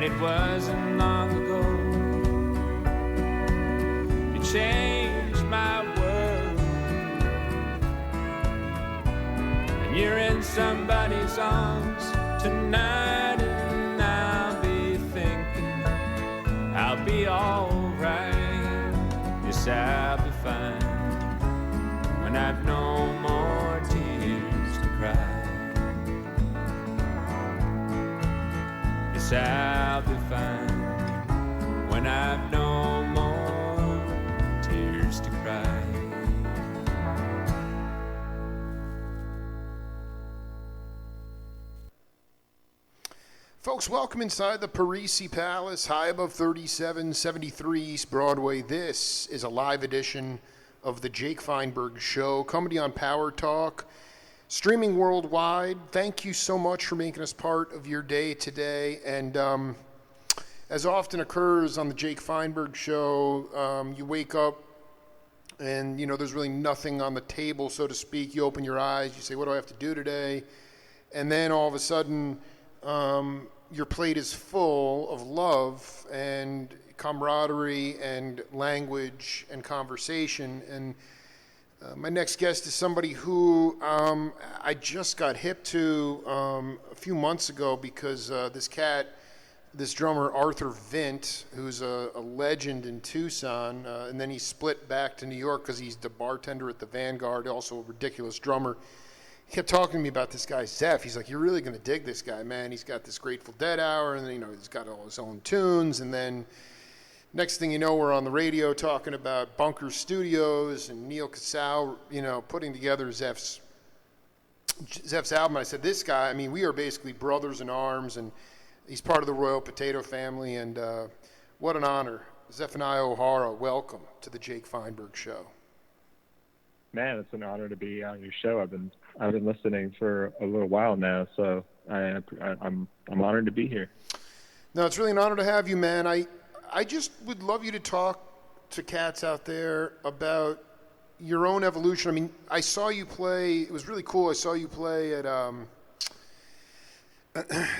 and it wasn't long ago. You changed my world, and you're in somebody's arms tonight, and I'll be thinking I'll be alright. Yes, I'll be fine when I've no more tears to cry. Yes, I'll be fine when I've no more tears to cry. Folks, welcome inside the Parisi Palace, high above 3773 East Broadway. This is a live edition of the Jake Feinberg Show, comedy on Power Talk, streaming worldwide. Thank you so much for making us part of your day today. And as often occurs on the Jake Feinberg Show, you wake up and, there's really nothing on the table, so to speak. You open your eyes, you say, what do I have to do today? And then all of a sudden, your plate is full of love and camaraderie and language and conversation. And my next guest is somebody who I just got hip to a few months ago because this drummer Arthur Vint, who's a legend in Tucson, and then he split back to New York because he's the bartender at the Vanguard, also a ridiculous drummer. He kept talking to me about this guy, Zeph. He's like, you're really going to dig this guy, man. He's got this Grateful Dead hour, and then, he's got all his own tunes. And then next thing you know, we're on the radio talking about Bunker Studios and Neil Casal, putting together Zeph's album. I said, this guy, we are basically brothers in arms, and he's part of the Royal Potato family, and what an honor. Zephaniah OHora, welcome to the Jake Feinberg Show. Man, it's an honor to be on your show. I've been listening for a little while now, so I'm honored to be here. No, it's really an honor to have you, man. I just would love you to talk to cats out there about your own evolution. I saw you play. It was really cool. I saw you play at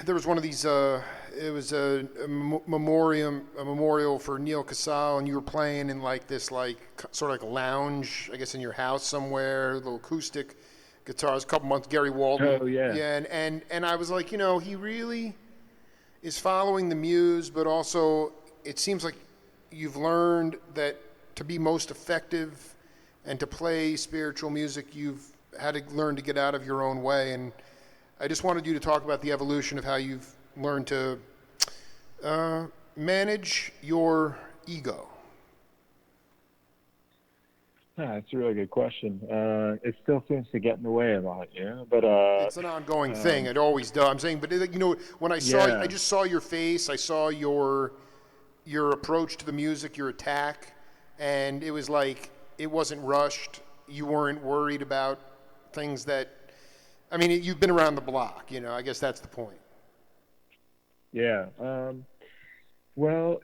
there was one of these. It was a memorial for Neil Casal, and you were playing in sort of like a lounge, I guess, in your house somewhere. Little acoustic guitars. A couple months. Gary Waldman. Oh yeah. Yeah, and I was like, he really is following the muse, but also it seems like you've learned that to be most effective and to play spiritual music, you've had to learn to get out of your own way. And I just wanted you to talk about the evolution of how you've learned to manage your ego. That's a really good question. It still seems to get in the way a lot, but it's an ongoing thing. It always does. I'm saying, but when I saw you, I just saw your face. I saw your approach to the music, your attack, and it was like it wasn't rushed. You weren't worried about things that. You've been around the block, I guess that's the point. Yeah. Well,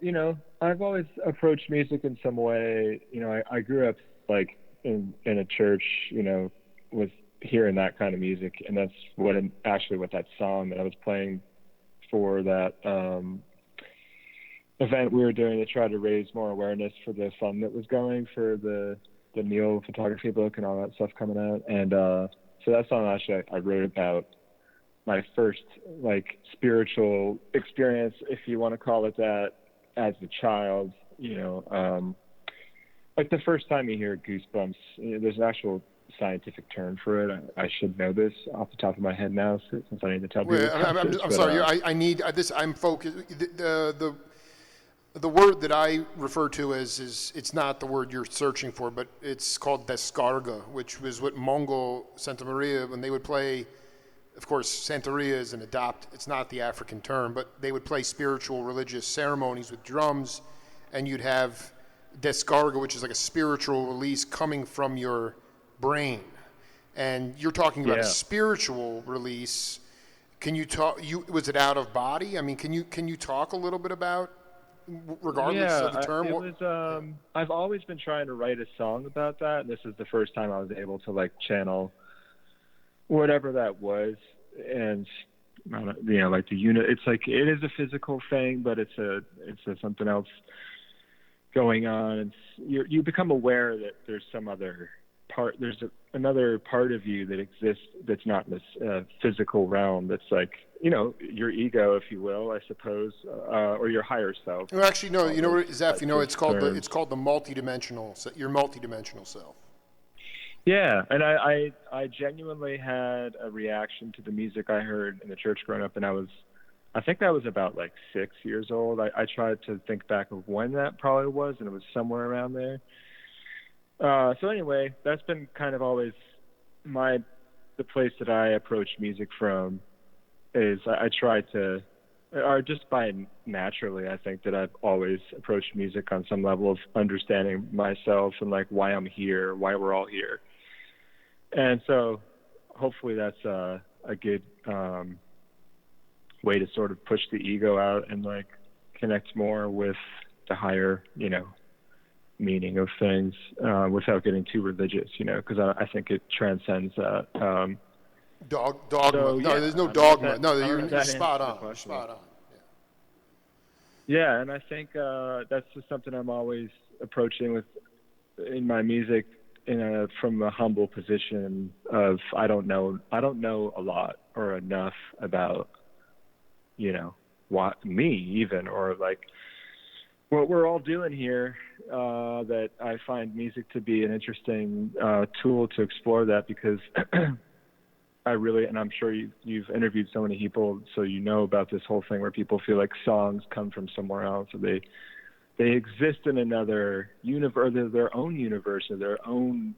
I've always approached music in some way. I grew up in a church, with hearing that kind of music, and that's what that song that I was playing for that event we were doing to try to raise more awareness for the fund that was going for the Neil photography book and all that stuff coming out. And so that song actually I wrote about my first spiritual experience, if you want to call it that, as a child. The first time you hear goosebumps, there's an actual scientific term for it. I should know this off the top of my head now, since I need to tell people. I'm sorry. I need this. I'm focused. The word that I refer to is it's not the word you're searching for, but it's called descarga, which was what Mongol Santa Maria, when they would play, of course, Santeria is it's not the African term, but they would play spiritual religious ceremonies with drums, and you'd have descarga, which is like a spiritual release coming from your brain. And you're talking about a spiritual release. Can you talk, was it out of body? Can you talk a little bit about, regardless of the term? It was, I've always been trying to write a song about that, and this is the first time I was able to channel whatever that was. And like the unit. It's like it is a physical thing, but it's a something else going on. And you become aware that there's some other part. There's another part of you that exists that's not in this physical realm. That's like your ego, if you will, I suppose, or your higher self. Well, actually, no. You know what, Zeph? It's called the multidimensional. Your multidimensional self. Yeah, and I genuinely had a reaction to the music I heard in the church growing up, and I think I was about like 6 years old. I tried to think back of when that probably was, and it was somewhere around there. So anyway, that's been kind of always the place that I approach music from. Is I try to, or just by naturally, I think that I've always approached music on some level of understanding myself and like why I'm here, why we're all here. And so hopefully that's a good way to sort of push the ego out and like connect more with the higher, meaning of things without getting too religious, because I think it transcends that. Dogma. So, no, yeah, there's no dogma. You're spot on. You're spot on. Yeah, and I think that's just something I'm always approaching in my music from a humble position of I don't know a lot or enough about what me even or like what we're all doing here, that I find music to be an interesting tool to explore that, because and I'm sure you've interviewed so many people, so about this whole thing where people feel like songs come from somewhere else, or they exist in another universe, or their own universe, or their own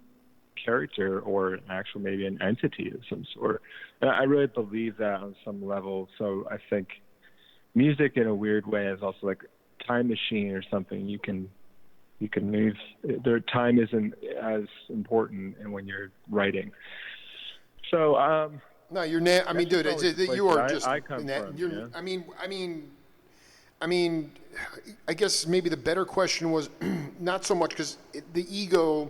character, or actual maybe an entity of some sort. And I really believe that on some level. So I think music, in a weird way, is also like a time machine or something. You can move. Their time isn't as important, and when you're writing. So, no, you're. I mean, dude, you are just. I come from. Yeah. I mean, I guess maybe the better question was not so much because the ego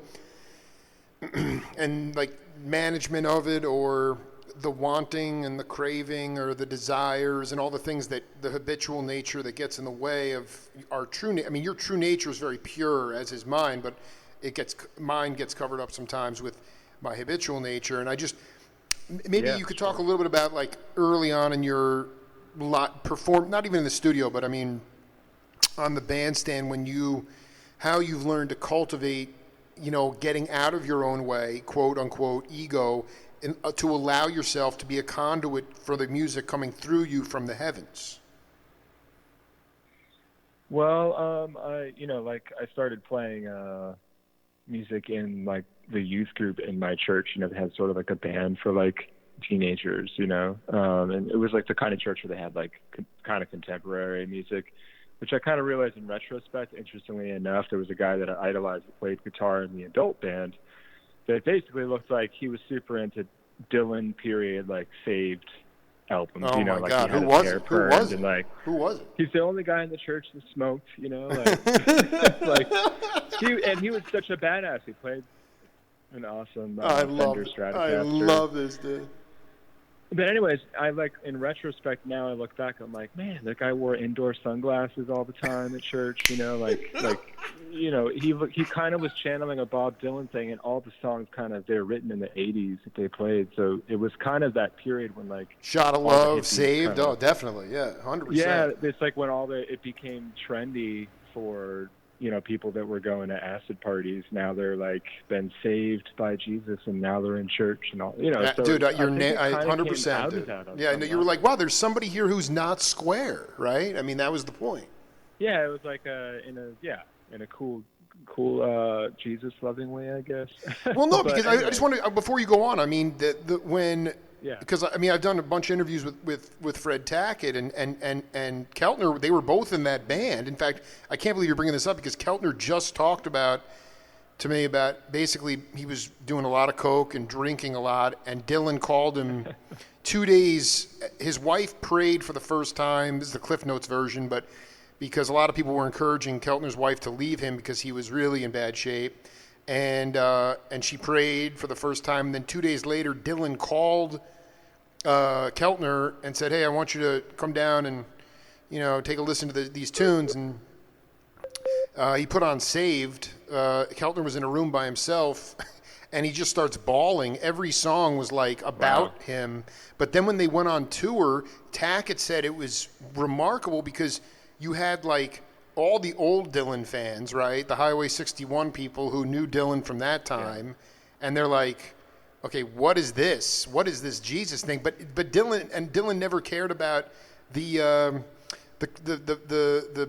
and like management of it, or the wanting and the craving, or the desires and all the things that the habitual nature that gets in the way of our true. I mean, your true nature is very pure, as is mine, but mine gets covered up sometimes with my habitual nature, and I just. Maybe you could talk a little bit about like early on in your perform, not even in the studio, but I mean on the bandstand, how you've learned to cultivate, getting out of your own way, quote unquote, ego, and to allow yourself to be a conduit for the music coming through you from the heavens. Well, I started playing music in like the youth group in my church. They had sort of like a band for like teenagers, and it was like the kind of church where they had like kind of contemporary music, which I kind of realized in retrospect. Interestingly enough, there was a guy that I idolized that played guitar in the adult band that basically looked like he was super into Dylan period, like Saved albums. Oh my like God, he had who was his hair it? permed and like who was it? He's the only guy in the church that smoked, like he was such a badass. He played an awesome Fender Stratocaster. I love this dude. But anyways, in retrospect now, I look back, I'm like, man, that guy wore indoor sunglasses all the time at church, he kind of was channeling a Bob Dylan thing, and all the songs they're written in the 80s that they played. So it was kind of that period when like Shot of Love, Saved, definitely, yeah, 100%. Yeah, it's like when it became trendy for people that were going to acid parties. Now they're like been saved by Jesus, and now they're in church and all. So dude, you're 100%. Dude. Yeah, you were like, wow, there's somebody here who's not square, right? I mean, that was the point. Yeah, it was like in a cool Jesus loving way, I guess. Well, no, because anyway. I just want to, before you go on, I mean, because I mean, I've done a bunch of interviews with Fred Tackett and Keltner. They were both in that band. In fact, I can't believe you're bringing this up, because Keltner just talked to me about basically he was doing a lot of coke and drinking a lot, and Dylan called him 2 days. His wife prayed for the first time. This is the Cliff Notes version, but because a lot of people were encouraging Keltner's wife to leave him because he was really in bad shape. And she prayed for the first time. And then 2 days later, Dylan called Keltner and said, "Hey, I want you to come down and, take a listen to these tunes." And he put on Saved. Keltner was in a room by himself, and he just starts bawling. Every song was like about him. But then when they went on tour, Tackett said it was remarkable because you had like all the old Dylan fans, right? The Highway 61 people who knew Dylan from that time, and they're like, "Okay, what is this? What is this Jesus thing?" But Dylan never cared about the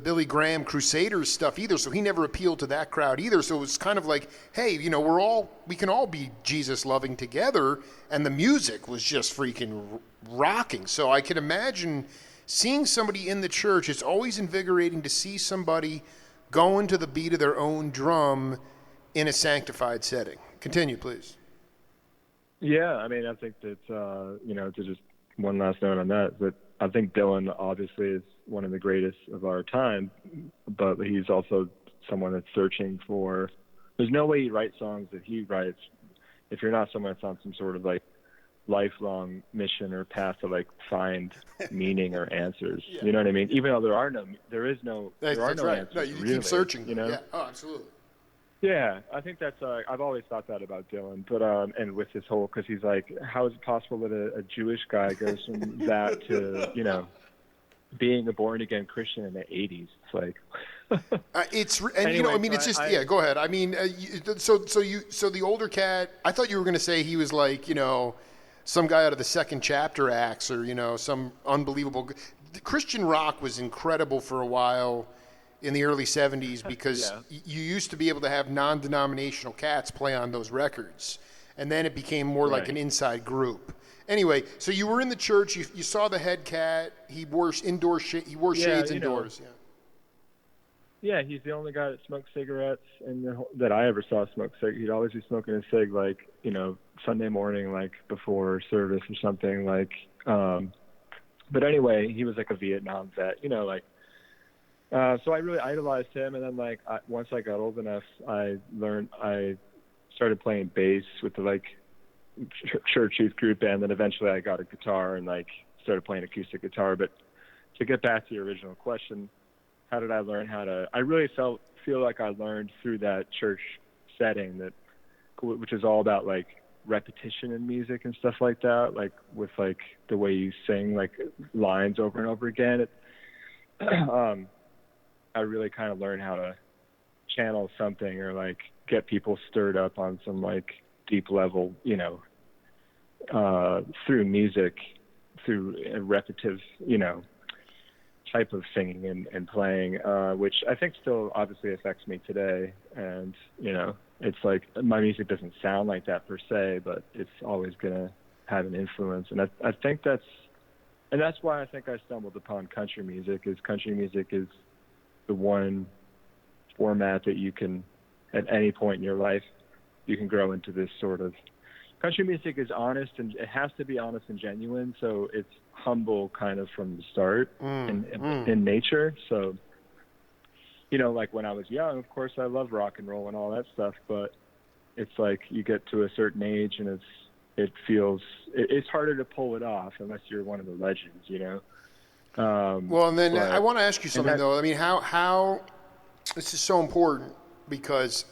Billy Graham Crusaders stuff either, so he never appealed to that crowd either. So it was kind of like, hey, we can all be Jesus loving together, and the music was just freaking rocking. So I can imagine seeing somebody in the church. It's always invigorating to see somebody going to the beat of their own drum in a sanctified setting. Continue, please. Yeah, I mean, I think that to just one last note on that, but I think Dylan obviously is one of the greatest of our time, but he's also someone that's searching for. There's no way he writes songs that he writes if you're not someone that's on some sort of like lifelong mission or path to like find meaning or answers. Yeah. You know what I mean? Even though there are no answers. No, you really, keep searching. Yeah. Oh, absolutely. Yeah, I think that's. I've always thought that about Dylan, but and with his whole, because he's like, how is it possible that a Jewish guy goes from that to being a born again Christian in the '80s? It's like. Anyway, it's just Go ahead. I mean, so the older cat. I thought you were going to say he was like some guy out of the Second Chapter Acts or some unbelievable. Christian rock was incredible for a while in the early 70s because you used to be able to have non-denominational cats play on those records, and then it became more like an inside group. Anyway, so you were in the church, you saw the head cat, he wore shades indoors. Yeah, he's the only guy that smoked cigarettes that I ever saw smoke cigarettes. He'd always be smoking a cig Sunday morning, like before service or something like. But anyway, he was like a Vietnam vet, so I really idolized him, and then once I got old enough, I started playing bass with the church youth group band. Then eventually I got a guitar and started playing acoustic guitar. But to get back to your original question, how did I learn how to? I really feel like I learned through that church setting which is all about repetition in music and stuff like that, with the way you sing lines over and over again. I really kind of learned how to channel something or get people stirred up on some deep level, through music, through a repetitive, type of singing and playing, which I think still obviously affects me today. And, it's my music doesn't sound like that per se, but it's always going to have an influence. And I think that's why I think I stumbled upon country music is the one format that you can, at any point in your life, you can grow into this sort of. Country music is honest, and it has to be honest and genuine, so it's humble kind of from the start in nature. So, when I was young, of course I love rock and roll and all that stuff, but it's you get to a certain age and it's harder to pull it off unless you're one of the legends, Well, and then I want to ask you something, though. I mean, how this is so important because,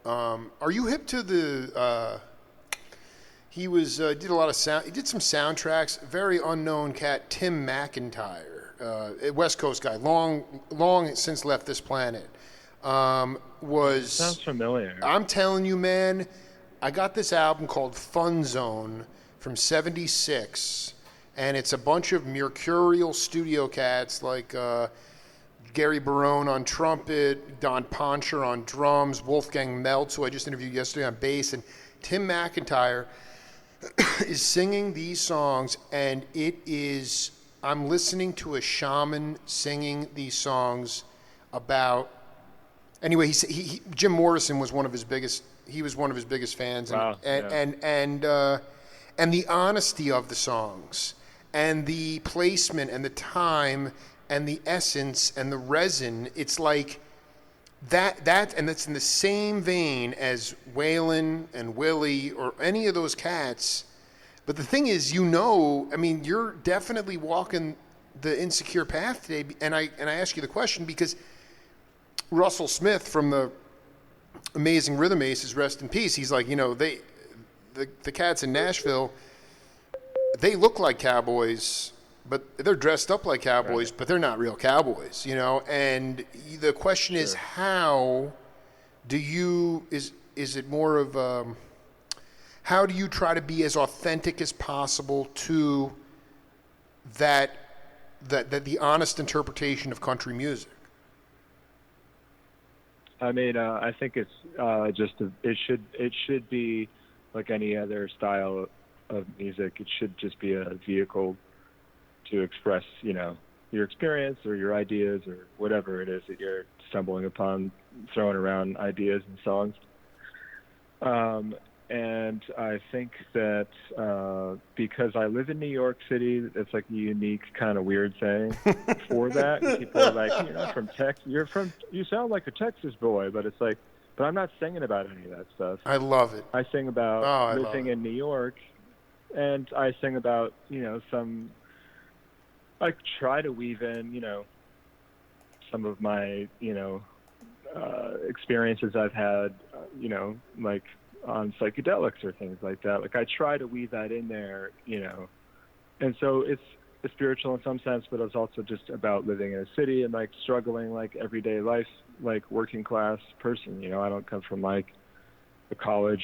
are you hip to the? He did a lot of sound. He did some soundtracks. Very unknown cat, Tim McIntyre, West Coast guy, long since left this planet. Sounds familiar. I'm telling you, man. I got this album called Fun Zone from '76. And it's a bunch of mercurial studio cats like Gary Barone on trumpet, Don Poncher on drums, Wolfgang Meltz, who I just interviewed yesterday, on bass, and Tim McIntyre is singing these songs, and I'm listening to a shaman singing these songs about. Anyway, Jim Morrison was one of his biggest. He was one of his biggest fans, and the honesty of the songs. And the placement and the time and the essence and the resin, it's like that, and that's in the same vein as Waylon and Willie or any of those cats. But the thing is, you're definitely walking the insecure path today. And I ask you the question because Russell Smith from the Amazing Rhythm Aces, rest in peace. He's like, the cats in Nashville, they look like cowboys, but they're dressed up like cowboys, but they're not real cowboys, And the question is, how do you is it more of how do you try to be as authentic as possible to that the honest interpretation of country music? I mean, I think it's it should be like any other style of music. It should just be a vehicle to express, your experience or your ideas or whatever it is that you're stumbling upon, throwing around ideas and songs. And I think that because I live in New York City, it's like a unique kind of weird thing for that. People are like, you're not from Texas. You sound like a Texas boy, but it's like, but I'm not singing about any of that stuff. I love it. I sing about living in New York, and I sing about, I try to weave in, some of my, experiences I've had, like on psychedelics or things like that. Like I try to weave that in there, and so it's spiritual in some sense, but it's also just about living in a city and like struggling like everyday life, like working class person. I don't come from like a college,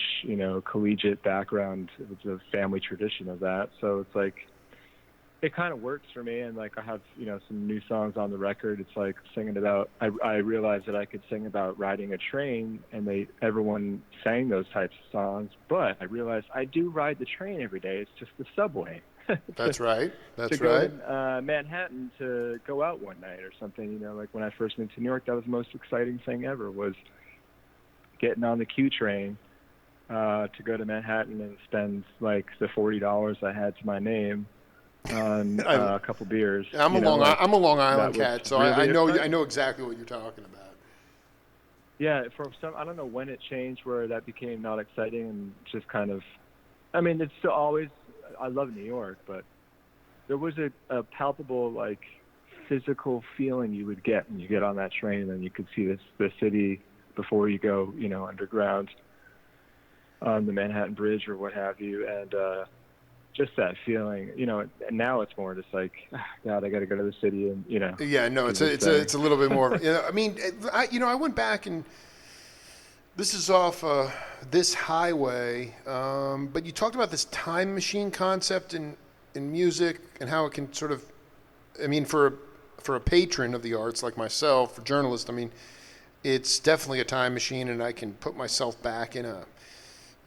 collegiate background. It's a family tradition of that. So it's like, it kind of works for me. And like, I have, some new songs on the record. It's like singing about, I realized that I could sing about riding a train, and everyone sang those types of songs, but I realized I do ride the train every day. It's just the subway. That's right. That's to right. Go in Manhattan to go out one night or something, like when I first moved to New York, that was the most exciting thing ever, was getting on the Q train to go to Manhattan and spend like the $40 I had to my name on a couple beers. I'm a Long Island cat, so really I know exactly what you're talking about. Yeah, I don't know when it changed where that became not exciting and just kind of, I mean, it's still always, I love New York, but there was a palpable, like, physical feeling you would get when you get on that train and you could see the city before you go, underground on the Manhattan Bridge or what have you. And just that feeling, and now it's more just like, God, I got to go to the city and, Yeah, no, it's a little bit more. I mean, I went back and this is off this highway, but you talked about this time machine concept in music and how it can sort of, I mean, for a patron of the arts like myself, a journalist, I mean, it's definitely a time machine, and I can put myself back in a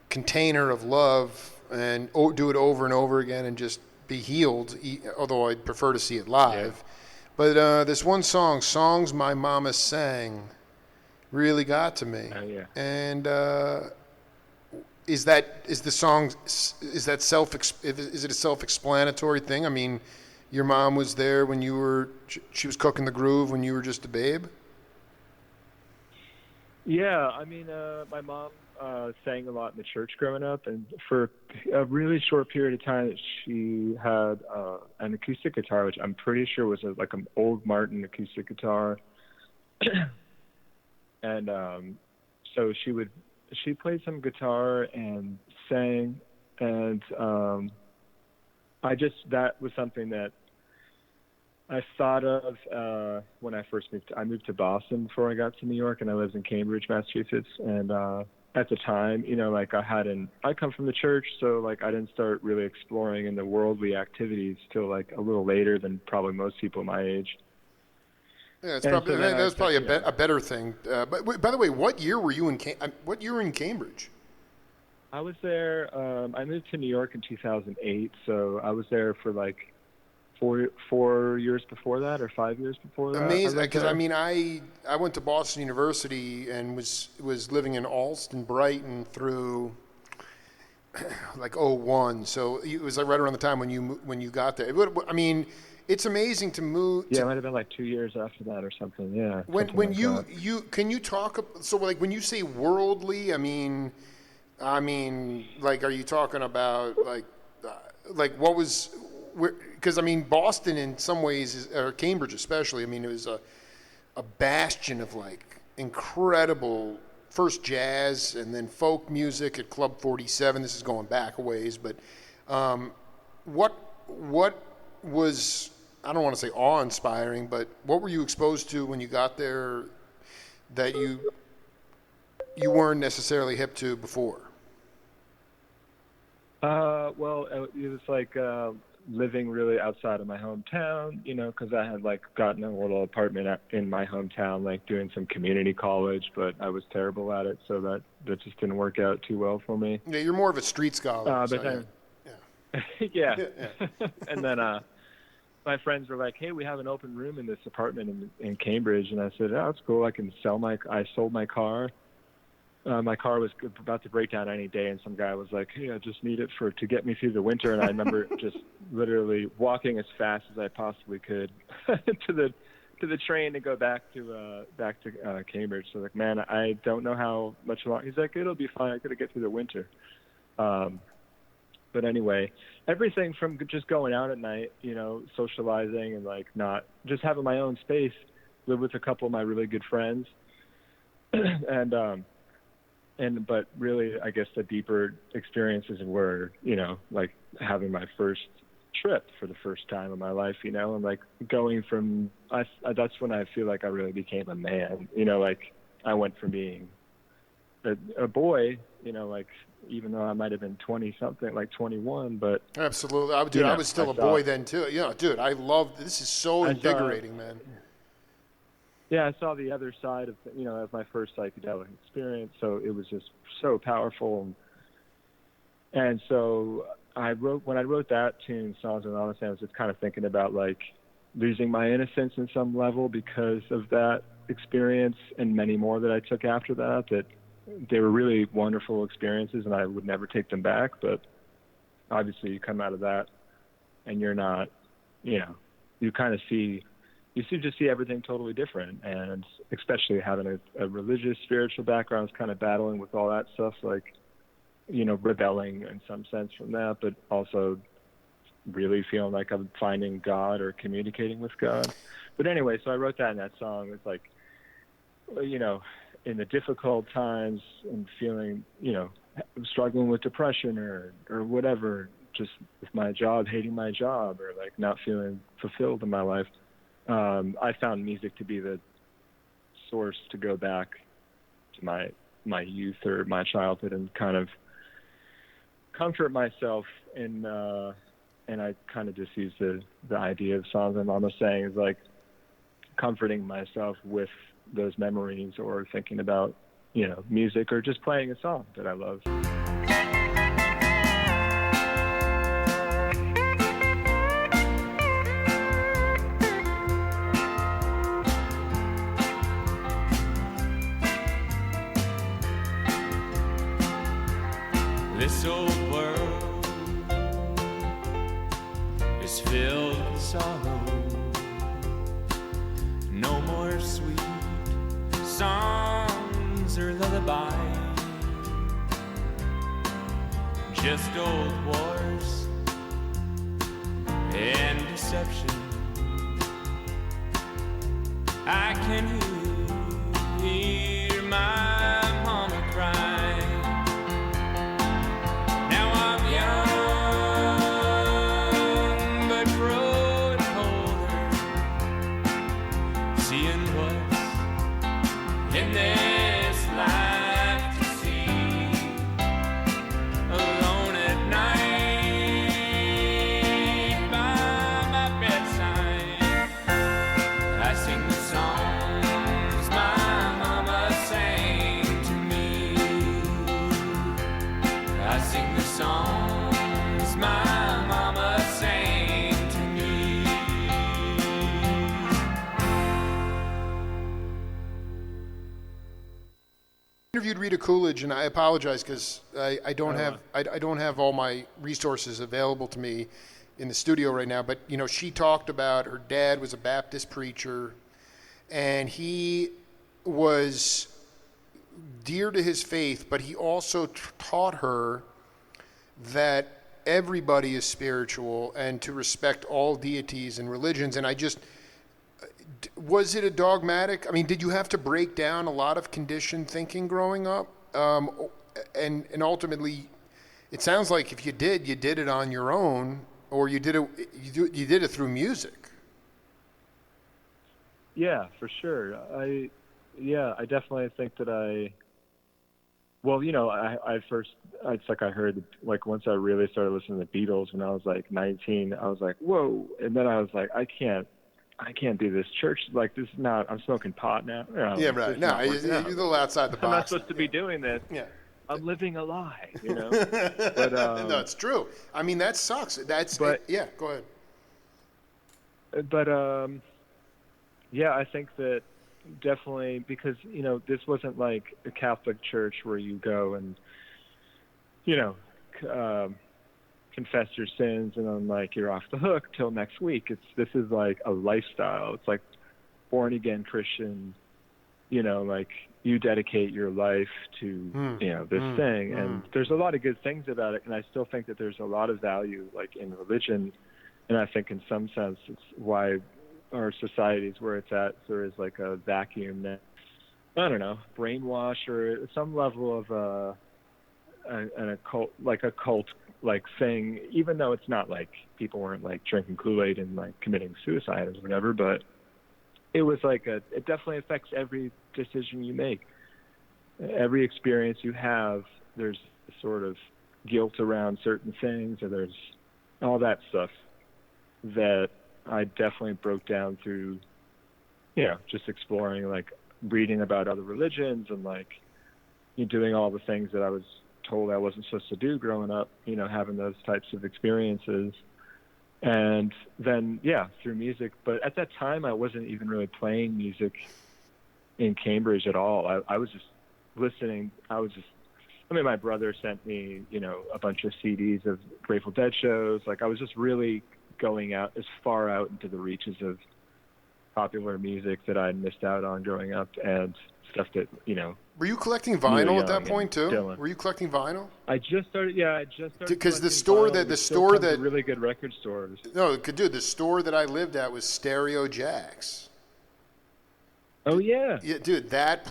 container of love and do it over and over again and just be healed, although I'd prefer to see it live. Yeah. But this one song, Songs My Mama Sang, really got to me. Yeah. And is it a self-explanatory thing? I mean, your mom was there when she was cooking the groove when you were just a babe? Yeah, I mean, my mom sang a lot in the church growing up, and for a really short period of time, she had an acoustic guitar, which I'm pretty sure was like an old Martin acoustic guitar. And so she played some guitar and sang, and that was something that I thought of when I first moved. I moved to Boston before I got to New York, and I lived in Cambridge, Massachusetts. And at the time, like I come from the church, so like I didn't start really exploring in the worldly activities till like a little later than probably most people my age. Yeah, that was probably a better thing. But by the way, what year were you in Cambridge? I was there. I moved to New York in 2008, so I was there for like 4 years before that, or 5 years before that. Amazing, because I mean, I went to Boston University and was living in Allston, Brighton through like 2001. So it was like right around the time when you got there. I mean, it's amazing to move. Yeah, it might have been like 2 years after that or something. Yeah. When you can you talk, so like when you say worldly, I mean, like, are you talking about like like what was, because I mean Boston in some ways, or Cambridge especially, I mean it was a bastion of like incredible first jazz and then folk music at Club 47. This is going back a ways, but what was, I don't want to say awe-inspiring, but what were you exposed to when you got there that you weren't necessarily hip to before? Well, it was like living really outside of my hometown, you know, because I had like gotten a little apartment in my hometown, like doing some community college, but I was terrible at it, so that just didn't work out too well for me. Yeah, you're more of a street scholar. But so then, yeah. yeah. And then my friends were like, "Hey, we have an open room in this apartment in Cambridge," and I said, "Oh, that's cool. I sold my car." My car was about to break down any day, and some guy was like, "Hey, I just need it to get me through the winter." And I remember just literally walking as fast as I possibly could to the train to go back to Cambridge. So like, man, I don't know how much longer. He's like, "It'll be fine. I gotta get through the winter." But anyway, everything from just going out at night, you know, socializing and like not just having my own space, live with a couple of my really good friends, but really, I guess the deeper experiences were, you know, like having my first trip for the first time in my life, you know, and like going from, that's when I feel like I really became a man, you know, like I went from being a boy, you know, like even though I might have been 20 something, like 21, but absolutely, dude, you know, I was still a boy then too. You know, dude, I love this. Is so invigorating, man. Yeah, I saw the other side of, you know, of my first psychedelic experience, so it was just so powerful. And so when I wrote that tune, Songs of Honesty, I was just kind of thinking about like losing my innocence in some level because of that experience and many more that I took after that they were really wonderful experiences and I would never take them back. But obviously you come out of that and you're not, you know, you kind of see everything totally different. And especially having a religious, spiritual background, kind of battling with all that stuff, like, you know, rebelling in some sense from that, but also really feeling like I'm finding God or communicating with God. But anyway, so I wrote that in that song. It's like, you know, in the difficult times and feeling, you know, struggling with depression or whatever, just with my job, hating my job or like not feeling fulfilled in my life. I found music to be the source to go back to my youth or my childhood and kind of comfort myself in, and I kind of just use the idea of songs I'm almost saying is like comforting myself with those memories or thinking about, you know, music or just playing a song that I love. This old world is filled with sorrow. No more sweet songs or lullabies, just old wars and deception. I can hear my mama cry. Now I'm young, but growing older, seeing what's in this life to see. Alone at night by my bedside, I sing the songs my mama sang to me. I sing the songs my mama sang to me. Interviewed Rita Coolidge, and I apologize because I don't have all my resources available to me in the studio right now. But you know, she talked about her dad was a Baptist preacher, and he was dear to his faith, but he also taught her that everybody is spiritual and to respect all deities and religions. And was it a dogmatic? I mean, did you have to break down a lot of conditioned thinking growing up? And ultimately, it sounds like if you did it on your own, or you did it through music. Yeah, for sure. I definitely think that it's like I heard, like, once I really started listening to the Beatles when I was like 19, I was like, whoa. And then I was like, I can't do this church. Like, this is not, I'm smoking pot now. Yeah, right. No, you're a little outside the box. I'm not supposed to be doing this. Yeah. I'm living a lie, But, no, it's true. I mean, that sucks. Yeah, go ahead. But, I think that definitely, because, this wasn't like a Catholic church where you go and, confess your sins and then, like, you're off the hook till next week. This is like a lifestyle. It's like born again Christian, like, you dedicate your life to, this thing. And there's a lot of good things about it. And I still think that there's a lot of value, like, in religion. And I think in some sense it's why our society is where it's at. There is like a vacuum that, I don't know, brainwash or some level of an occult, like a cult like thing, even though it's not like people weren't like drinking Kool-Aid and like committing suicide or whatever, but it was like it definitely affects every decision you make. Every experience you have, there's sort of guilt around certain things, or there's all that stuff that I definitely broke down through, just exploring, like reading about other religions and like doing all the things that I was told I wasn't supposed to do growing up, having those types of experiences. And then, through music. But at that time, I wasn't even really playing music in Cambridge at all. I was just listening. My brother sent me, a bunch of CDs of Grateful Dead shows. Like, I was just really going out as far out into the reaches of popular music that I missed out on growing up, and stuff that, Were you collecting vinyl at that point too? Dylan. Were you collecting vinyl? I just started. Because the store that really good record stores. No, dude, the store that I lived at was Stereo Jack's. Oh yeah. Yeah, dude, Jack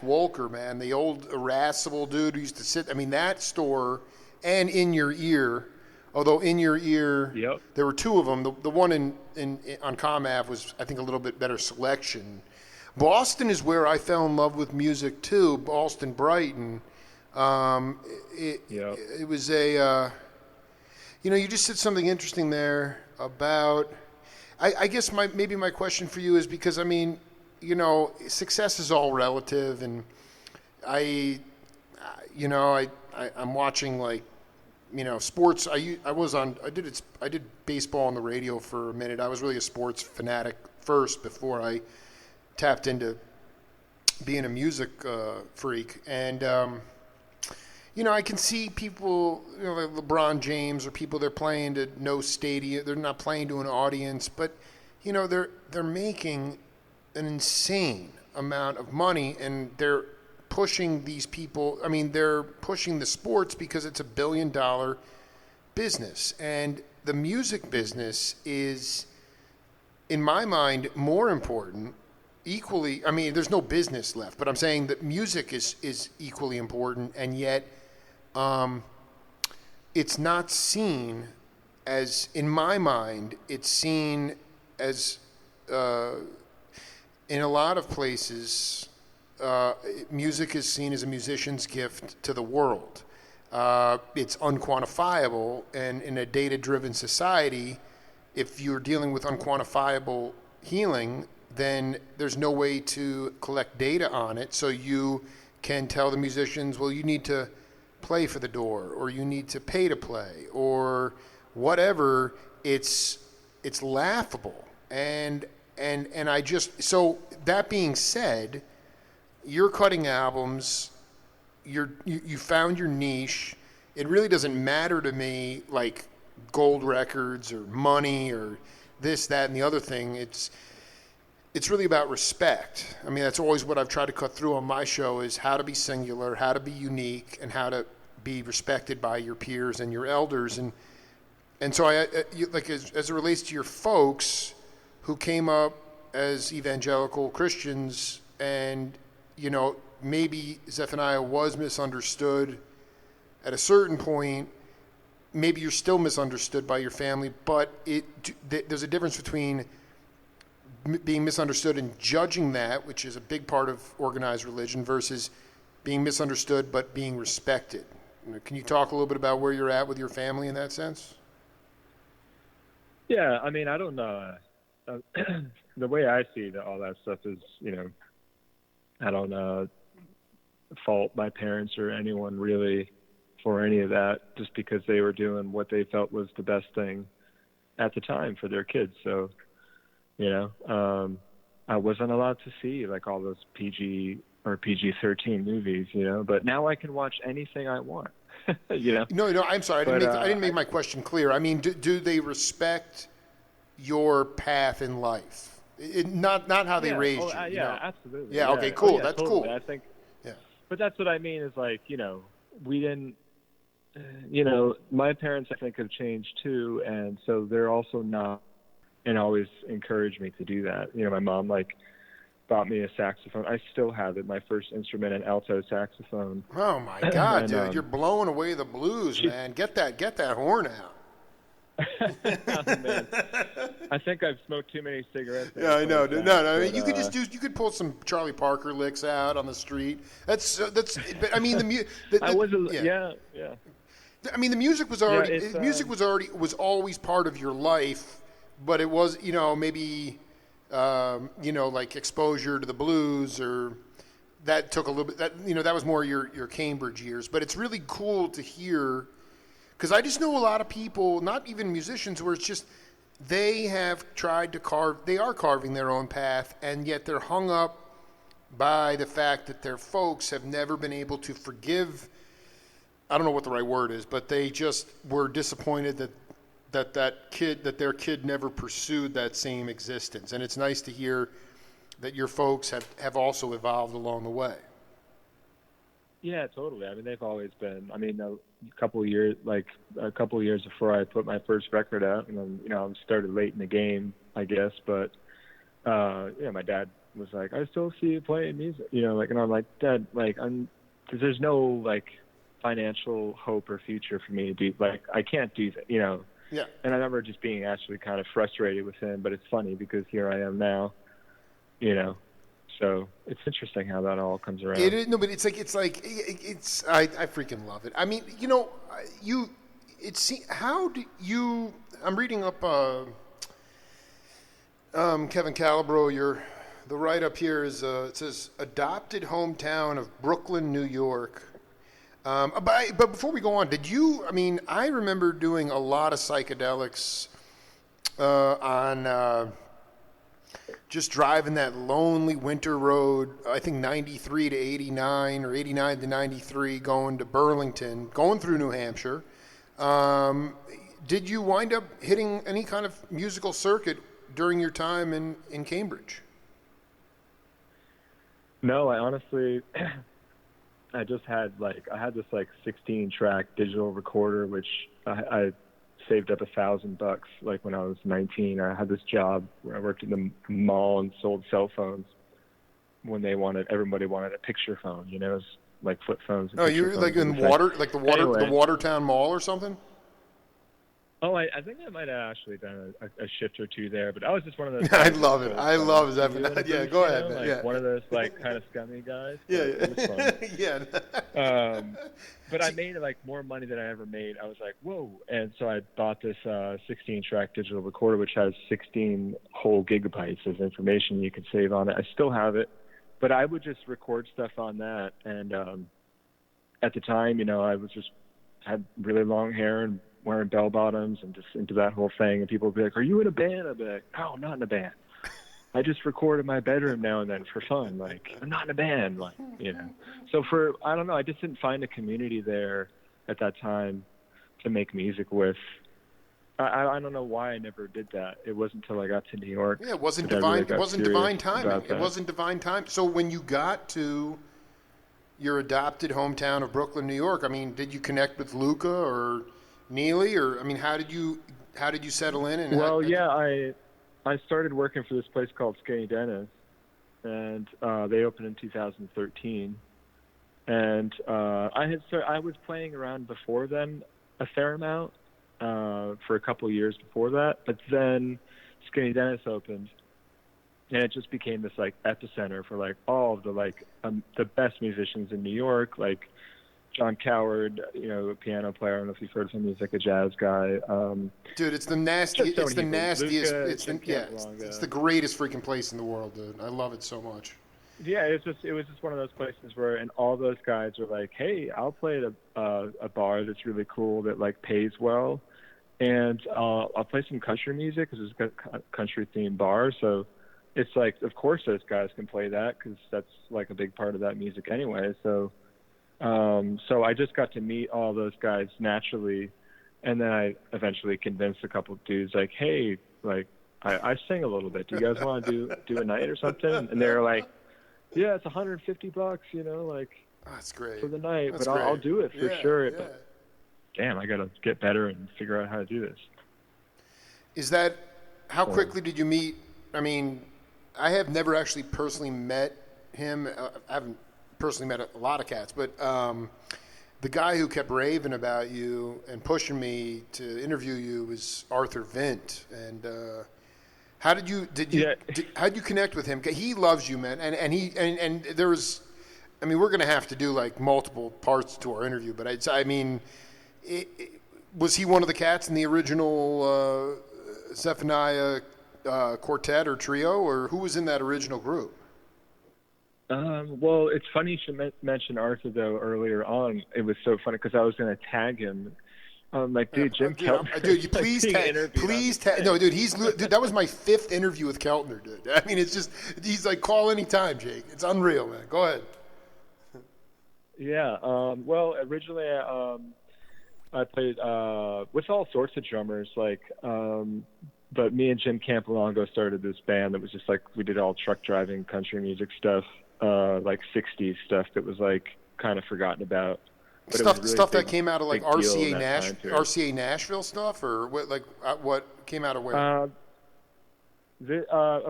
Wolker, man, the old irascible dude who used to sit. I mean, that store, and In Your Ear. Although In Your Ear, yep. There were two of them. The one on Com Ave was, I think, a little bit better selection. Boston is where I fell in love with music too. Boston, Brighton. It was you just said something interesting there about. I guess maybe my question for you is because I mean, success is all relative, and I'm watching like. Sports. I did baseball on the radio for a minute. I was really a sports fanatic first before I tapped into being a music freak. And I can see people, like LeBron James or people, they're playing to no stadium. They're not playing to an audience, but they're making an insane amount of money, and they're pushing these people. I mean, they're pushing the sports because it's $1 billion business. And the music business is, in my mind, more important, equally. I mean, there's no business left, but I'm saying that music is equally important, and yet it's not seen as, in my mind, it's seen as, in a lot of places, music is seen as a musician's gift to the world. It's unquantifiable, and in a data-driven society, if you're dealing with unquantifiable healing, then there's no way to collect data on it, so you can tell the musicians, well, you need to play for the door, or you need to pay to play, or whatever. It's laughable. And I just, so that being said, you're cutting albums, you found your niche. It really doesn't matter to me like gold records or money or this, that, and the other thing. It's really about respect. I mean, that's always what I've tried to cut through on my show, is how to be singular, how to be unique, and how to be respected by your peers and your elders. And so as it relates to your folks who came up as evangelical Christians, and maybe Zephaniah was misunderstood at a certain point. Maybe you're still misunderstood by your family, but there's a difference between being misunderstood and judging that, which is a big part of organized religion, versus being misunderstood but being respected. Can you talk a little bit about where you're at with your family in that sense? Yeah, I mean, I don't know. The way I see all that stuff is, I don't fault my parents or anyone really for any of that, just because they were doing what they felt was the best thing at the time for their kids. So, I wasn't allowed to see like all those PG or PG-13 movies, but now I can watch anything I want, No, I'm sorry. I didn't make my question clear. I mean, do they respect your path in life? Not how they raised you. Yeah, absolutely. Yeah, okay, cool. That's totally. cool. I think, yeah. But that's what I mean is like, we didn't, my parents I think have changed too, and so they're also not, and always encouraged me to do that. My mom bought me a saxophone. I still have it, my first instrument, an alto saxophone. Oh my God, and, dude, you're blowing away the blues, man. Get that horn out. Oh, man. I think I've smoked too many cigarettes. Yeah, I know. No. I mean, you could pull some Charlie Parker licks out on the street. That's. But I mean, yeah. I mean, the music was always part of your life, but it was maybe like exposure to the blues, or that took a little bit. That was more your Cambridge years. But it's really cool to hear. Because I just know a lot of people, not even musicians, where it's just they have tried to they are carving their own path, and yet they're hung up by the fact that their folks have never been able to forgive. I don't know what the right word is, but they just were disappointed that their kid never pursued that same existence. And it's nice to hear that your folks have also evolved along the way. Yeah, totally. I mean, they've always been. I mean, a couple of years before I put my first record out, and then I started late in the game, I guess. But my dad was like, "I still see you playing music," and I'm like, "Dad, because there's no financial hope or future for me to do. I can't do that, Yeah. And I remember just being actually kind of frustrated with him. But it's funny because here I am now, So it's interesting how that all comes around. It is, no, but it's I freaking love it. I mean, I'm reading up Kevin Calabro. The write-up here is it says adopted hometown of Brooklyn, New York. But before we go on, I remember doing a lot of psychedelics on just driving that lonely winter road, I think 93 to 89 or 89 to 93, going to Burlington, going through New Hampshire. Did you wind up hitting any kind of musical circuit during your time in Cambridge? No, I honestly, I just had this 16-track digital recorder, which I saved up $1,000 when I was 19. I had this job where I worked in the mall and sold cell phones when everybody wanted a picture phone, it was like flip phones. Oh, you were the Watertown Mall or something? Oh, I think I might have actually done a shift or two there, but I was just one of those. I love it. I love Zephaniah. Yeah, go ahead, man. Yeah. One of those kind of scummy guys. Yeah, it was fun. Yeah. But I made more money than I ever made. I was like, whoa! And so I bought this 16-track digital recorder, which has 16 whole gigabytes of information you can save on it. I still have it, but I would just record stuff on that. And at the time, I was had really long hair and wearing bell bottoms and just into that whole thing. And people would be like, "Are you in a band?" I'd be like, "No, I'm not in a band. I just record in my bedroom now and then for fun. I'm not in a band." So I don't know, I just didn't find a community there at that time to make music with. I don't know why I never did that. It wasn't until I got to New York. Yeah, it wasn't divine. It wasn't divine timing. It wasn't divine time. So when you got to your adopted hometown of Brooklyn, New York. I mean, did you connect with Luca or Neely, or I mean, how did you settle in? And Well, yeah, I started working for this place called Skinny Dennis, and they opened in 2013. And I was playing around before then a fair amount for a couple of years before that, but then Skinny Dennis opened, and it just became this like epicenter for like all of the best musicians in New York, like John Coward, a piano player. I don't know if you've heard of him. He's like a jazz guy. Dude, it's the nastiest. So It's the many nastiest. Luca, It's the greatest freaking place in the world, dude. I love it so much. Yeah, it was just one of those places where, and all those guys are like, hey, I'll play at a bar that's really cool that like pays well, and I'll play some country music because it's a country themed bar. So it's like, of course, those guys can play that because that's like a big part of that music anyway. So I just got to meet all those guys naturally, and then I eventually convinced a couple of dudes like, hey, like I sing a little bit. Do you guys want to do a night or something? And they're like, yeah, it's $150, like that's great for the night, that's but great. I'll do it for sure. Yeah. But damn, I got to get better and figure out how to do this. Is that how quickly did you meet? I mean, I have never actually personally met him. I haven't personally met a lot of cats, but the guy who kept raving about you and pushing me to interview you was Arthur Vint. And how did you connect with him? He loves you, man. And there was, I mean, we're going to have to do like multiple parts to our interview, but was he one of the cats in the original Zephaniah quartet or trio, or who was in that original group? Well, it's funny you should mention Arthur, though, earlier on. It was so funny because I was going to tag him. Like, dude, Jim Keltner. Dude, you please tag. No, dude, dude, that was my 5th interview with Keltner, dude. I mean, it's just, he's like, call anytime, Jake. It's unreal, man. Go ahead. Yeah. Well, originally, I played with all sorts of drummers, like, but me and Jim Campolongo started this band that was just like, we did all truck driving country music stuff, like 60s stuff that was like kind of forgotten about. But stuff that came out of like RCA Nashville stuff, or what? Like what came out of where? A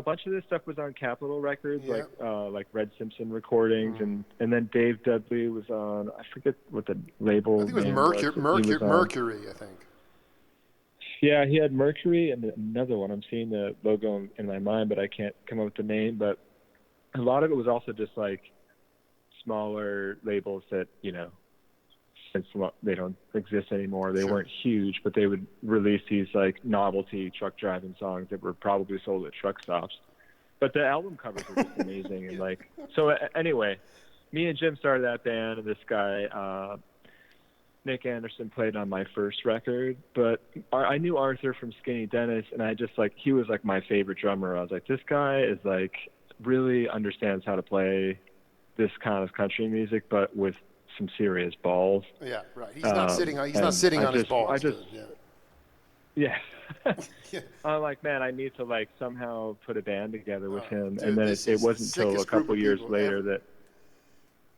bunch of this stuff was on Capitol Records, like Red Simpson recordings, and then Dave Dudley was on. I forget what the label. I think it was Mercury. I think. Yeah, he had Mercury and another one. I'm seeing the logo in my mind, but I can't come up with the name. But a lot of it was also just like smaller labels that, since they don't exist anymore, they weren't huge, but they would release these like novelty truck driving songs that were probably sold at truck stops. But the album covers were just amazing. And like, so anyway, me and Jim started that band, and this guy, Nick Anderson, played on my first record. But I knew Arthur from Skinny Dennis, and I just like, he was like my favorite drummer. I was like, this guy is like, really understands how to play this kind of country music, but with some serious balls. Yeah, right. He's not sitting on his balls. Yeah. I'm like, man, I need to like somehow put a band together with him. Dude, and then it wasn't until a couple years later that.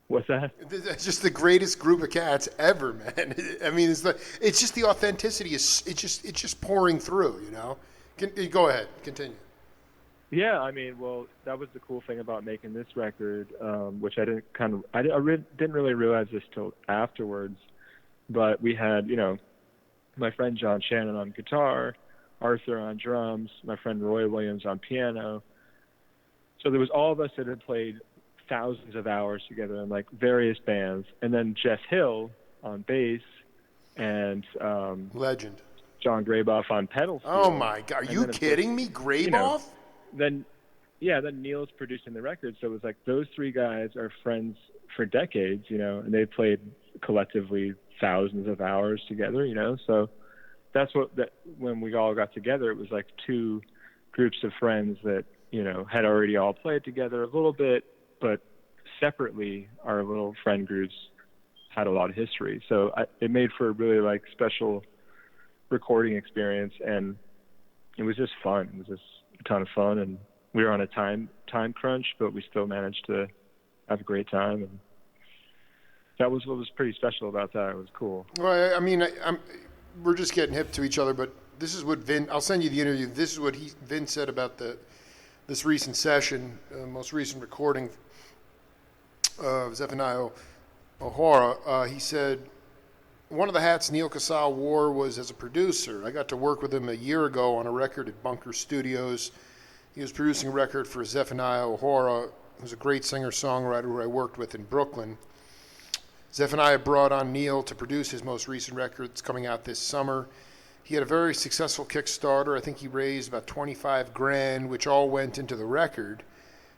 What's that? It's just the greatest group of cats ever, man. I mean, it's just the authenticity it's just pouring through, Go ahead, continue. Yeah, I mean, well, that was the cool thing about making this record, which I didn't really realize this till afterwards. But we had, my friend John Shannon on guitar, Arthur on drums, my friend Roy Williams on piano. So there was all of us that had played thousands of hours together in like various bands, and then Jeff Hill on bass, and legend John Graboff on pedal steel. Oh my God, are you kidding me, Graboff? Then Neil's producing the record, so it was like those three guys are friends for decades, and they played collectively thousands of hours together, so that's when we all got together, it was like two groups of friends that, had already all played together a little bit, but separately our little friend groups had a lot of history. So it made for a really like special recording experience, and it was just fun. It was just a ton of fun, and we were on a time crunch, but we still managed to have a great time. And that was what was pretty special about that. It was cool. Well, I mean, we're just getting hip to each other, but this is what I'll send you the interview. This is what Vin said about this recent session, most recent recording of Zephaniah OHora. He said, one of the hats Neil Casal wore was as a producer. I got to work with him a year ago on a record at Bunker Studios. He was producing a record for Zephaniah OHora, who's a great singer-songwriter who I worked with in Brooklyn. Zephaniah brought on Neil to produce his most recent record that's coming out this summer. He had a very successful Kickstarter. I think he raised about $25,000, which all went into the record.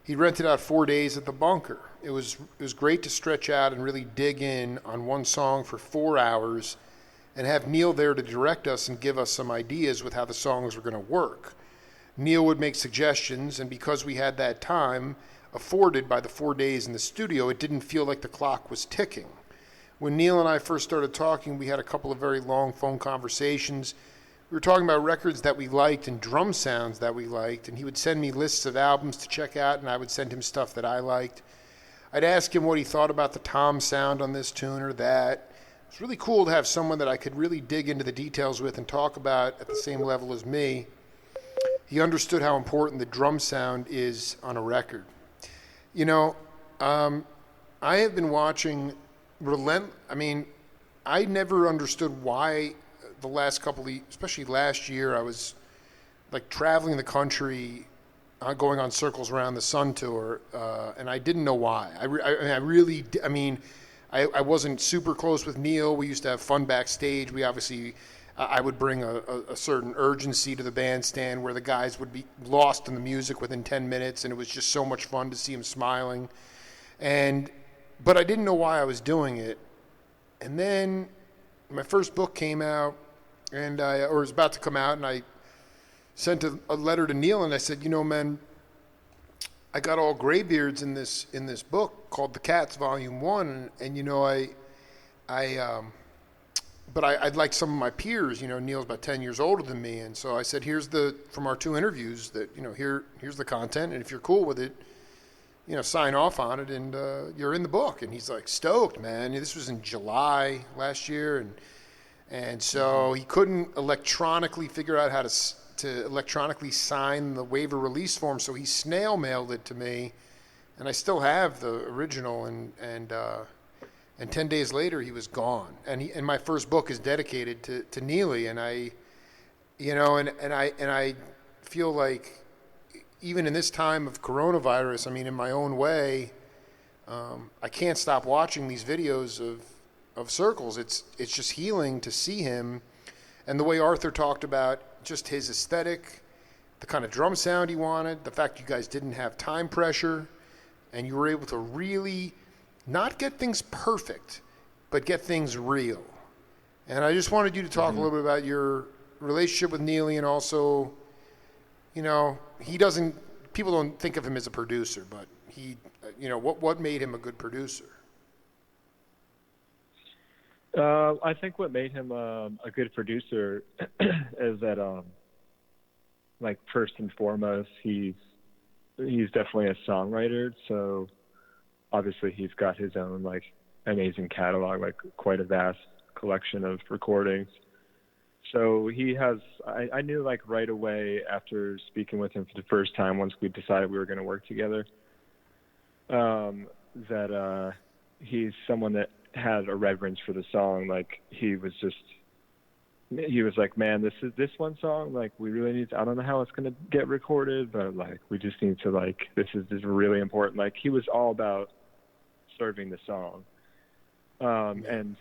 He rented out 4 days at the Bunker. It was great to stretch out and really dig in on one song for 4 hours and have Neil there to direct us and give us some ideas with how the songs were going to work. Neil would make suggestions, and because we had that time afforded by the 4 days in the studio, it didn't feel like the clock was ticking. When Neil and I first started talking, we had a couple of very long phone conversations. We were talking about records that we liked and drum sounds that we liked, and he would send me lists of albums to check out, and I would send him stuff that I liked. I'd ask him what he thought about the tom sound on this tune or that. It's really cool to have someone that I could really dig into the details with and talk about at the same level as me. He understood how important the drum sound is on a record. You know, I have been watching I never understood why the last couple of, especially last year, I was like traveling the country, going on Circles Around the Sun tour, and I didn't know why. I wasn't super close with Neil. We used to have fun backstage. I would bring a certain urgency to the bandstand where the guys would be lost in the music within 10 minutes, and it was just so much fun to see them smiling. But I didn't know why I was doing it. And then my first book came out, or was about to come out, and I sent a letter to Neil, and I said, man, I got all graybeards in this book called The Cats Volume 1, and but I'd like some of my peers, Neil's about 10 years older than me, and so I said, from our 2 interviews, that, here's the content, and if you're cool with it, sign off on it, and you're in the book. And he's like, stoked, man. This was in July last year, and so he couldn't electronically figure out how to electronically sign the waiver release form, so he snail mailed it to me, and I still have the original, and 10 days later he was gone. And my first book is dedicated to Neely, and I feel like, even in this time of coronavirus, in my own way, I can't stop watching these videos of Circles. It's just healing to see him, and the way Arthur talked about just his aesthetic, the kind of drum sound he wanted, the fact you guys didn't have time pressure, and you were able to really not get things perfect, but get things real. And I just wanted you to talk a little bit about your relationship with Neely, and also, people don't think of him as a producer, but what made him a good producer? I think what made him a good producer is that, first and foremost, he's definitely a songwriter. So obviously he's got his own amazing catalog, quite a vast collection of recordings. So he has, I knew right away after speaking with him for the first time, once we decided we were going to work together, that he's someone that had a reverence for the song. He was like, man, this one song, we really need to, I don't know how it's going to get recorded, but we just need to this is really important. He was all about serving the song. And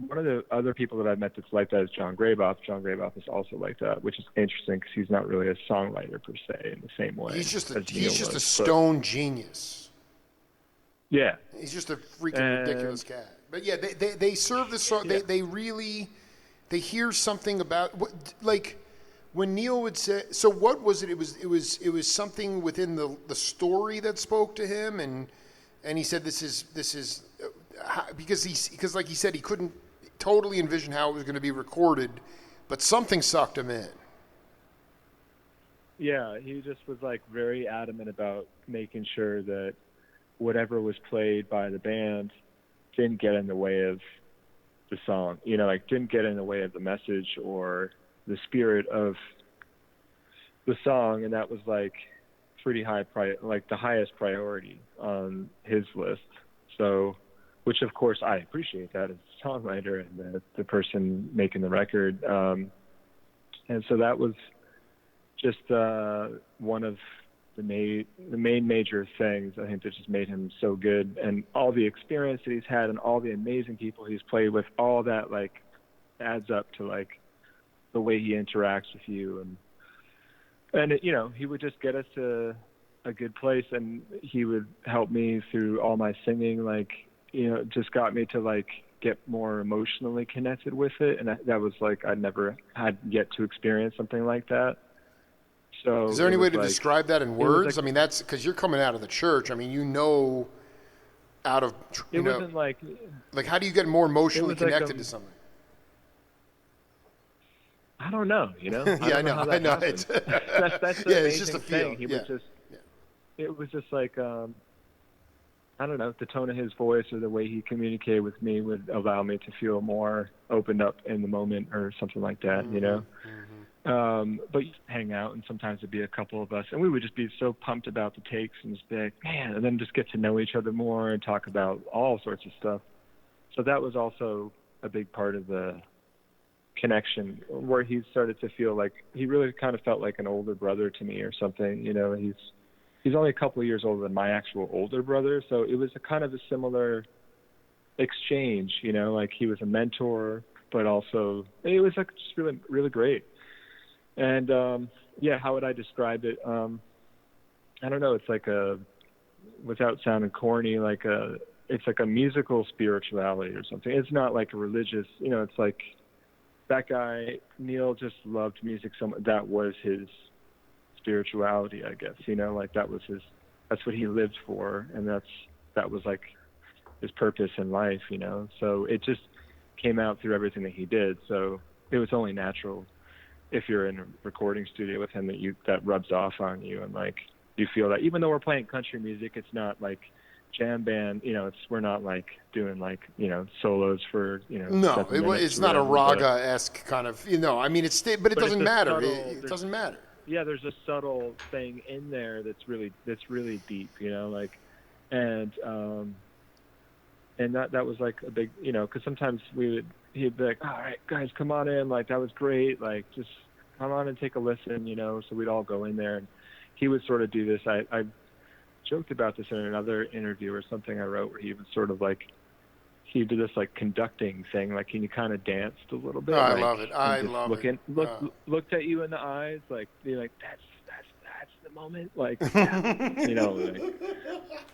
one of the other people that I've met that's like that is John Graboff. John Graboff is also like that, which is interesting because he's not really a songwriter per se in the same way. He's just a stone genius. Yeah. He's just a freaking ridiculous cat. But yeah, they serve the song. Yeah. They hear something about when Neil would say. So what was it? It was something within the story that spoke to him, and he said this is. Because like he said, he couldn't totally envision how it was going to be recorded, but something sucked him in. Yeah, he just was very adamant about making sure that whatever was played by the band didn't get in the way of the song, you know, like didn't get in the way of the message or the spirit of the song. And that was like pretty high, like the highest priority on his list. So, which of course I appreciate that as a songwriter and the person making the record. And so that was just one of the main major things I think that just made him so good, and all the experience that he's had and all the amazing people he's played with, all that like adds up to like the way he interacts with you, and it, you know, he would just get us to a good place, and he would help me through all my singing, like, you know, just got me to like get more emotionally connected with it, and that was like I'd never had yet to experience something like that. So is there any way to like, describe that in words? like, I mean, that's because you're coming out of the church. I mean, you know, out of you it know, wasn't like how do you get more emotionally it was like, connected to something? I don't know, you know. Yeah, I know. That's the yeah, it's amazing just a feel. thing. He yeah. was just, it was just like, I don't know, the tone of his voice or the way he communicated with me would allow me to feel more opened up in the moment or something like that, you know. But you hang out, and sometimes it'd be a couple of us, and we would just be so pumped about the takes and just be like, man, and then just get to know each other more and talk about all sorts of stuff. So that was also a big part of the connection, where he started to feel like he really kind of felt like an older brother to me or something, you know. He's only a couple of years older than my actual older brother, so it was a kind of a similar exchange, you know, like he was a mentor, but also it was like just really, really great. And how would I describe it? I don't know. It's like without sounding corny, like it's like a musical spirituality or something. It's not like a religious, you know. It's like that guy Neil just loved music so much. That was his spirituality, I guess, you know, like that's what he lived for, and that was like his purpose in life, you know. So it just came out through everything that he did. So it was only natural, if you're in a recording studio with him, that rubs off on you, and like you feel that even though we're playing country music, it's not like jam band, you know. We're not like doing like, you know, solos for, you know. No, it's not a raga-esque kind of, you know. I mean, but it doesn't matter. It doesn't matter. Yeah, there's a subtle thing in there that's really deep, you know, like, and that was like a big, you know, because sometimes he'd be like, all right, guys, come on in, like that was great, like just come on and take a listen, you know. So we'd all go in there, and he would sort of do this. I joked about this in another interview or something I wrote, where he was sort of like, he did this like conducting thing, like, and he kind of danced a little bit. Oh, like, I love it. I love it. Looked at you in the eyes, like, be like, that's the moment, like, yeah. You know, like,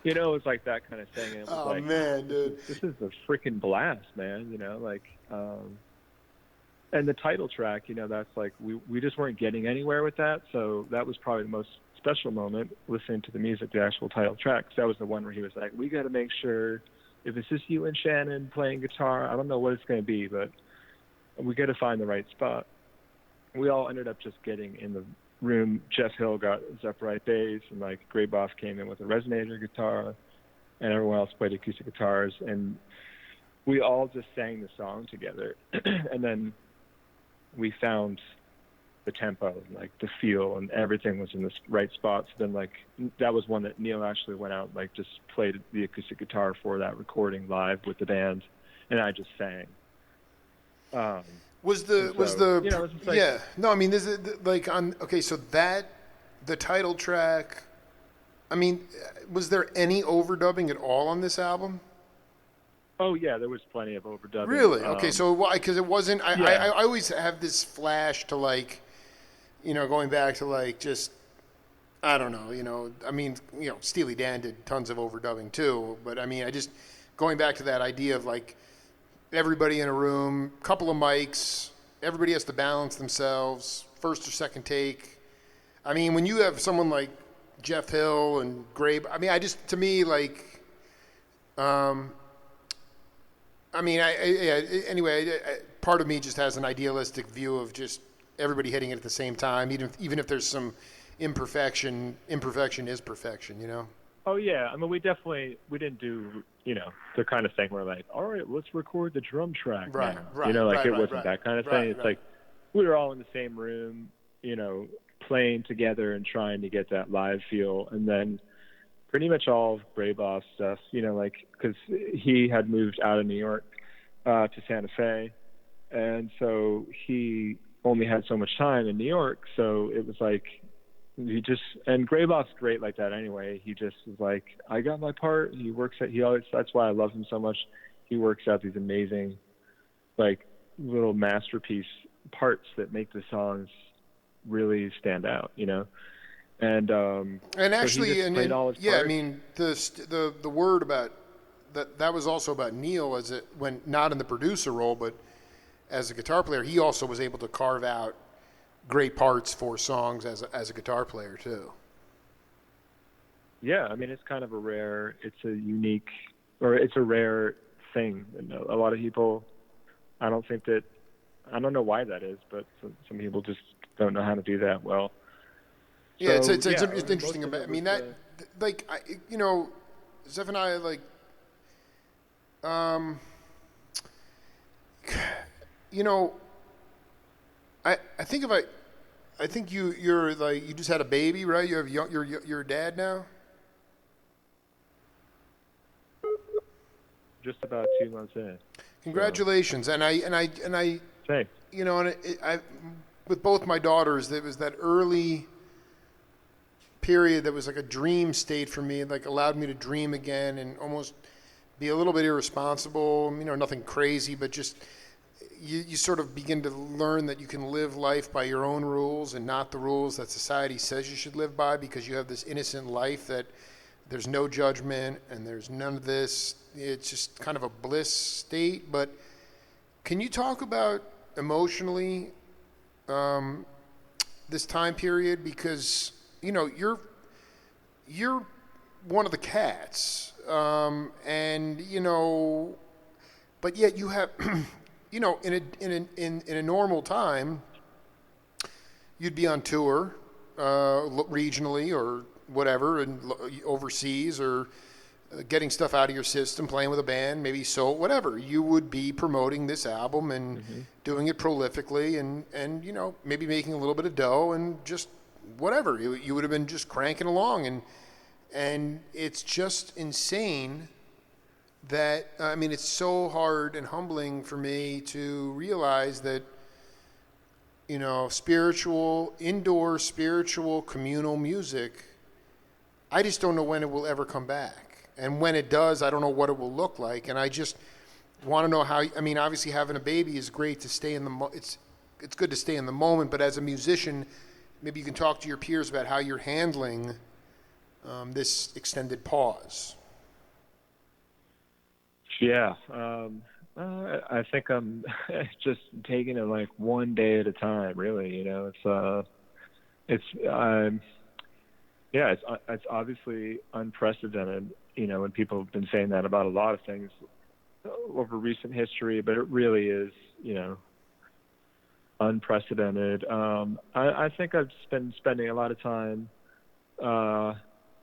you know, it's like that kind of thing. And it was like, man, dude, this is a freaking blast, man. You know, like, and the title track, you know, that's like, we just weren't getting anywhere with that, so that was probably the most special moment, listening to the music, the actual title track. So that was the one where he was like, we got to make sure, if it's just you and Shannon playing guitar, I don't know what it's going to be, but we got to find the right spot. We all ended up just getting in the room. Jeff Hill got Zephaniah bass, and like Grayboff came in with a resonator guitar, and everyone else played acoustic guitars, and we all just sang the song together. And then we found the tempo, and like the feel, and everything was in the right spot. So then, like, that was one that Neil actually went out and like just played the acoustic guitar for that recording live with the band, and I just sang. Was the you know, like, yeah, no, I mean, this is like so that the title track, I mean, was there any overdubbing at all on this album? Oh yeah, there was plenty of overdubbing. Really? Okay, so why? Because it wasn't. I always have this flash to like, you know, going back to like just, I don't know, you know, I mean, you know, Steely Dan did tons of overdubbing too, but I mean, going back to that idea of like everybody in a room, couple of mics, everybody has to balance themselves, first or second take. I mean, when you have someone like Jeff Hill and Gray, I mean, to me, like, I mean, anyway, part of me just has an idealistic view of just everybody hitting it at the same time, even if there's some imperfection is perfection, you know? Oh yeah, I mean we didn't do the kind of thing where like, all right, let's record the drum track Right, now. right, Like right, it right, wasn't right. that kind of Right, thing. It's right. like we were all in the same room, playing together and trying to get that live feel, and then pretty much all of Grayboff's stuff, like because he had moved out of New York to Santa Fe, and so he only had so much time in New York, so it was like. And Grayboff's great like that anyway. He just is like, I got my part. That's why I love him so much. He works out these amazing, like, little masterpiece parts that make the songs really stand out, And actually, so he just played all his parts. I mean, the word about that was also about Neil when not in the producer role, but as a guitar player, he also was able to carve out great parts for songs as a guitar player too. Yeah, I mean it's kind of it's a rare thing. And a lot of people, I don't know why that is, but some people just don't know how to do that well. Yeah, so, it's interesting about. I mean Zephaniah, like, I think you're like, you just had a baby, right? You're a dad now. Just about 2 months in. Congratulations, and I Thanks. I with both my daughters, there was that early period that was like a dream state for me, like allowed me to dream again and almost be a little bit irresponsible. Nothing crazy, but just. You sort of begin to learn that you can live life by your own rules and not the rules that society says you should live by, because you have this innocent life that there's no judgment and there's none of this. It's just kind of a bliss state. But can you talk about emotionally this time period? Because, you're one of the cats. And, but yet you have... in a normal time, you'd be on tour, regionally or whatever, and overseas, or getting stuff out of your system, playing with a band, maybe whatever. You would be promoting this album and doing it prolifically, and maybe making a little bit of dough and just whatever. You would have been just cranking along, and it's just insane. That, it's so hard and humbling for me to realize that, indoor spiritual communal music, I just don't know when it will ever come back. And when it does, I don't know what it will look like. And I just want to know how, obviously having a baby is great to stay in it's good to stay in the moment, but as a musician, maybe you can talk to your peers about how you're handling this extended pause. Yeah, I think I'm just taking it like one day at a time. Really, it's obviously unprecedented. When people have been saying that about a lot of things over recent history, but it really is, unprecedented. I think I've been spending a lot of time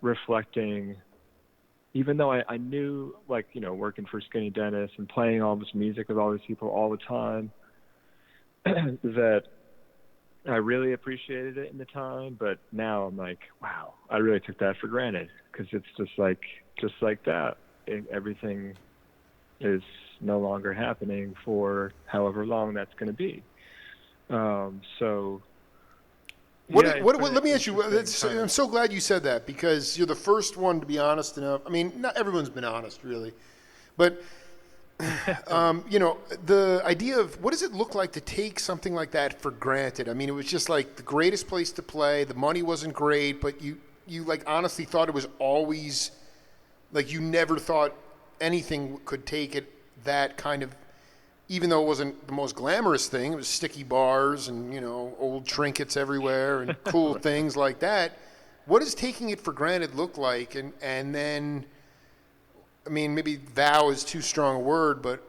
reflecting. Even though I knew, like, working for Skinny Dennis and playing all this music with all these people all the time, that I really appreciated it in the time. But now I'm like, wow, I really took that for granted, because it's just like that. Everything is no longer happening for however long that's going to be. Let me ask you. I'm so glad you said that, because you're the first one to be honest enough. Not everyone's been honest, really, but the idea of what does it look like to take something like that for granted? It was just like the greatest place to play. The money wasn't great, but you like honestly thought it was always like, you never thought anything could take it that kind of. Even though it wasn't the most glamorous thing, it was sticky bars and, old trinkets everywhere and cool things like that. What does taking it for granted look like? And then, maybe vow is too strong a word, but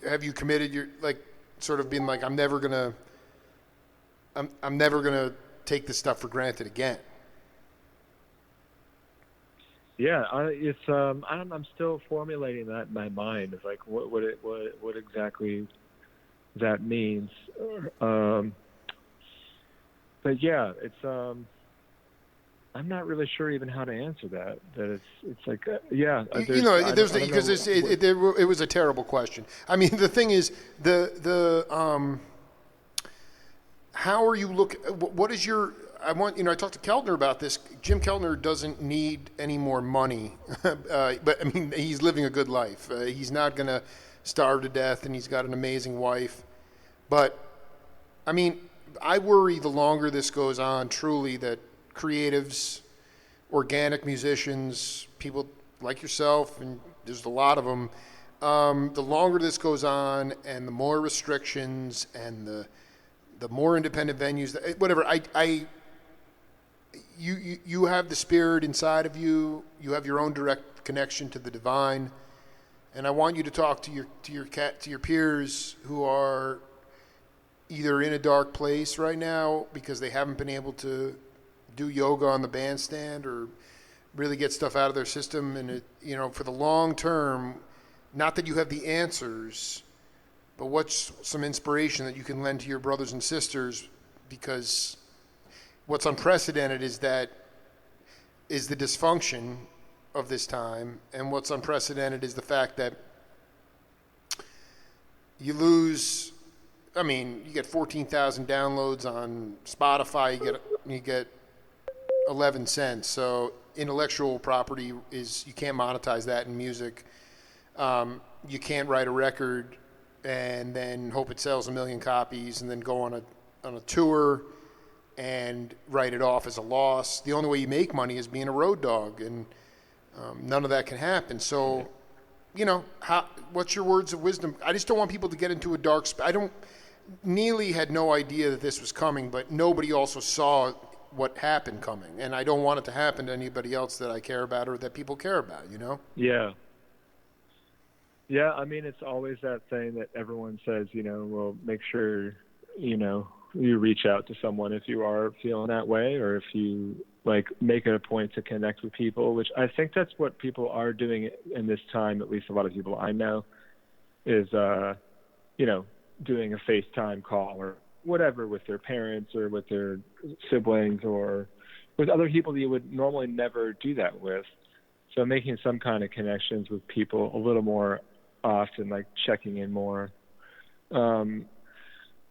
have you committed sort of been like, I'm never gonna take this stuff for granted again? Yeah, I'm still formulating that in my mind. It's like what exactly that means. Um, but yeah, I'm not really sure even how to answer that. That it's like You know, I there's don't because know. it was a terrible question. I mean, the thing is, how are you look? What is your? I want I talked to Keltner about this. Jim Keltner doesn't need any more money, but I mean he's living a good life. He's not going to starve to death, and he's got an amazing wife. But I mean, I worry the longer this goes on, truly, that creatives, organic musicians, people like yourself, and there's a lot of them. The longer this goes on, and the more restrictions, and the more independent venues, whatever. You have the spirit inside of you. You have your own direct connection to the divine, and I want you to talk to your peers who are either in a dark place right now because they haven't been able to do yoga on the bandstand or really get stuff out of their system, and for the long term, not that you have the answers, but what's some inspiration that you can lend to your brothers and sisters, because what's unprecedented is the dysfunction of this time, and what's unprecedented is the fact that you lose. I mean, you get 14,000 downloads on Spotify. You get 11 cents. So intellectual property you can't monetize that in music. You can't write a record and then hope it sells 1 million copies and then go on a tour and write it off as a loss. The only way you make money is being a road dog, and none of that can happen. So, what's your words of wisdom? I just don't want people to get into a dark Neely had no idea that this was coming, but nobody also saw what happened coming, and I don't want it to happen to anybody else that I care about or that people care about, Yeah. Yeah, I mean, it's always that thing that everyone says, well, make sure, you reach out to someone if you are feeling that way, or if you, make it a point to connect with people, which I think that's what people are doing in this time, at least a lot of people I know, is, doing a FaceTime call or whatever with their parents or with their siblings or with other people that you would normally never do that with. So making some kind of connections with people a little more often, like checking in more. And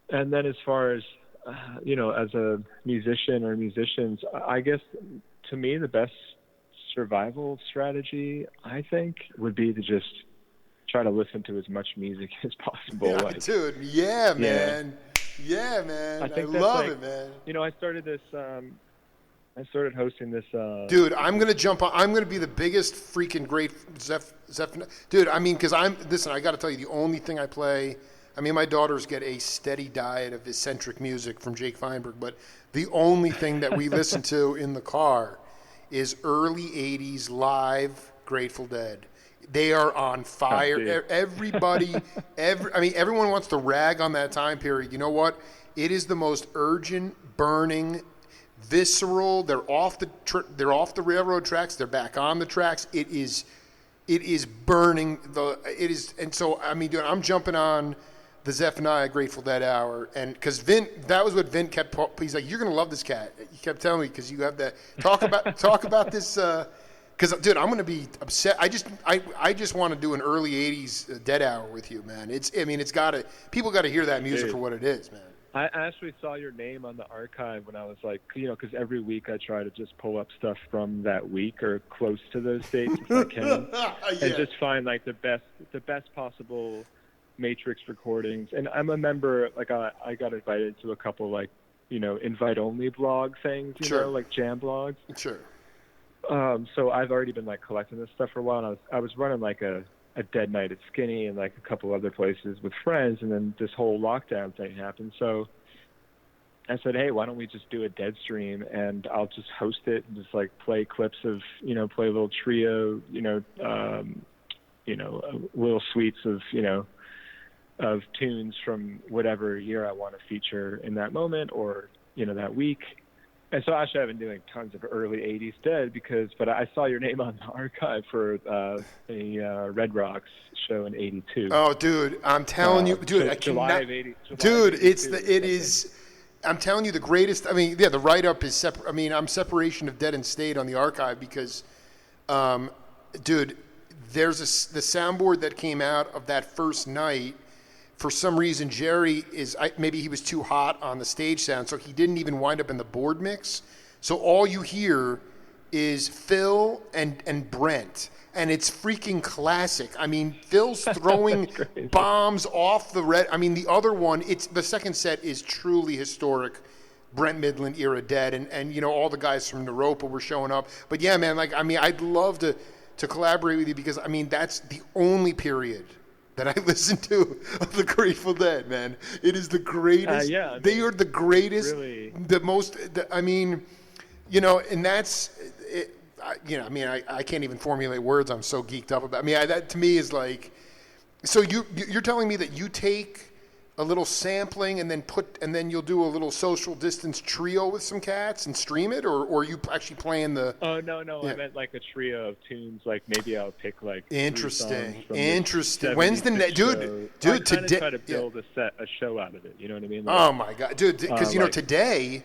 then as far as, as a musician or musicians, I guess to me the best survival strategy, I think, would be to just try to listen to as much music as possible. Yeah, dude. Yeah, man. Yeah, man. I love it, man. I started this. I started hosting this. Dude, I'm gonna jump on. I'm gonna be the biggest freaking great Dude, I mean, because listen. I got to tell you, the only thing I play. I mean, my daughters get a steady diet of eccentric music from Jake Feinberg, but the only thing that we listen to in the car is early '80s live Grateful Dead. They are on fire. Everybody, everyone wants to rag on that time period. You know what? It is the most urgent, burning, visceral. They're off the railroad tracks. They're back on the tracks. It is burning. And so I mean, dude, I'm jumping on the Zephaniah Grateful Dead hour, and because that was what Vint kept. He's like, "You're gonna love this cat." He kept telling me because you have that talk about this. Because, dude, I'm going to be upset. I just want to do an early '80s Dead hour with you, man. People got to hear that music for what it is, man. I actually saw your name on the archive when I was like, because every week I try to just pull up stuff from that week or close to those dates if I can, and just find the best possible Matrix recordings. And I'm a member. I got invited to a couple invite only blog things, sure. Like jam blogs. Sure. So I've already been collecting this stuff for a while. And I was running a Dead Night at Skinny and a couple other places with friends, and then this whole lockdown thing happened. So I said, hey, why don't we just do a Dead stream, and I'll just host it and just play clips of play a little trio, little suites of tunes from whatever year I want to feature in that moment or that week. And so actually I've been doing tons of early 80s dead but I saw your name on the archive for a Red Rocks show in 82. Oh, dude, I'm telling you, dude, I July cannot. of 80. July Dude, of it is. I'm telling you, the greatest. I mean, yeah, the write-up is separate. I mean, I'm separation of Dead and Stayed on the archive because, dude, there's the soundboard that came out of that first night. For some reason, Jerry maybe he was too hot on the stage sound, so he didn't even wind up in the board mix. So all you hear is Phil and Brent, and it's freaking classic. I mean, Phil's throwing bombs off the red. I mean, the other one, the second set is truly historic. Brent Midland era Dead, and you know, all the guys from Naropa were showing up. But yeah, man, like, I mean, I'd love to collaborate with you because, I mean, that's the only period that I listen to of the Grateful Dead, man. It is the greatest. Yeah, I mean, they are the greatest, really, the most. I mean, you know, and that's, you know, I mean, I can't even formulate words. I'm so geeked up about. I mean, that to me is like. So you're telling me that you take a little sampling and then you'll do a little social distance trio with some cats and stream it, or are you actually playing the? Oh no, Yeah. I meant like a trio of tunes. Like maybe I'll pick like Interesting. 3 songs from When's the next dude? I Today. try to build a show out of it. You know what I mean? Oh my God, dude! Because you know like, today,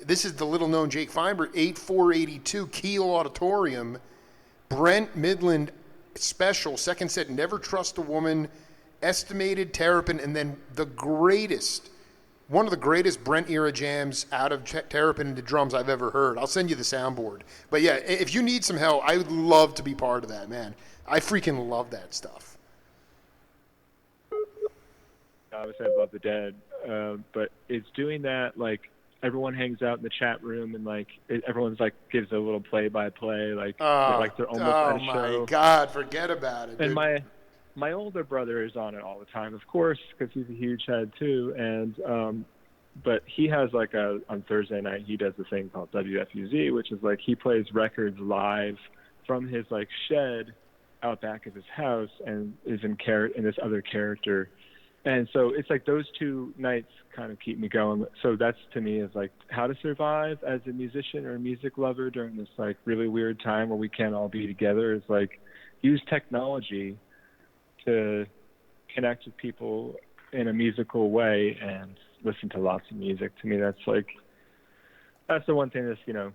this is the little-known Jake Feinberg, 8482 Keel Auditorium, Brent Midland special, second set. Never Trust a Woman, Estimated, Terrapin, and then one of the greatest Brent era jams out of Terrapin into drums I've ever heard. I'll send you the soundboard. But yeah, if you need some help, I would love to be part of that, man. I freaking love that stuff. Obviously, I love the Dead, but it's doing that like everyone hangs out in the chat room and like everyone's like gives a little play-by-play, like they're almost at a show. Oh my God, forget about it, dude. And my older brother is on it all the time, of course, because he's a huge head too. And but he has like on Thursday night he does a thing called WFUZ, which is like he plays records live from his like shed out back of his house and is in this other character. And so it's like those two nights kind of keep me going. So that's to me is like how to survive as a musician or a music lover during this like really weird time where we can't all be together, is like use technology to connect with people in a musical way and listen to lots of music. To me, that's the one thing that's, you know,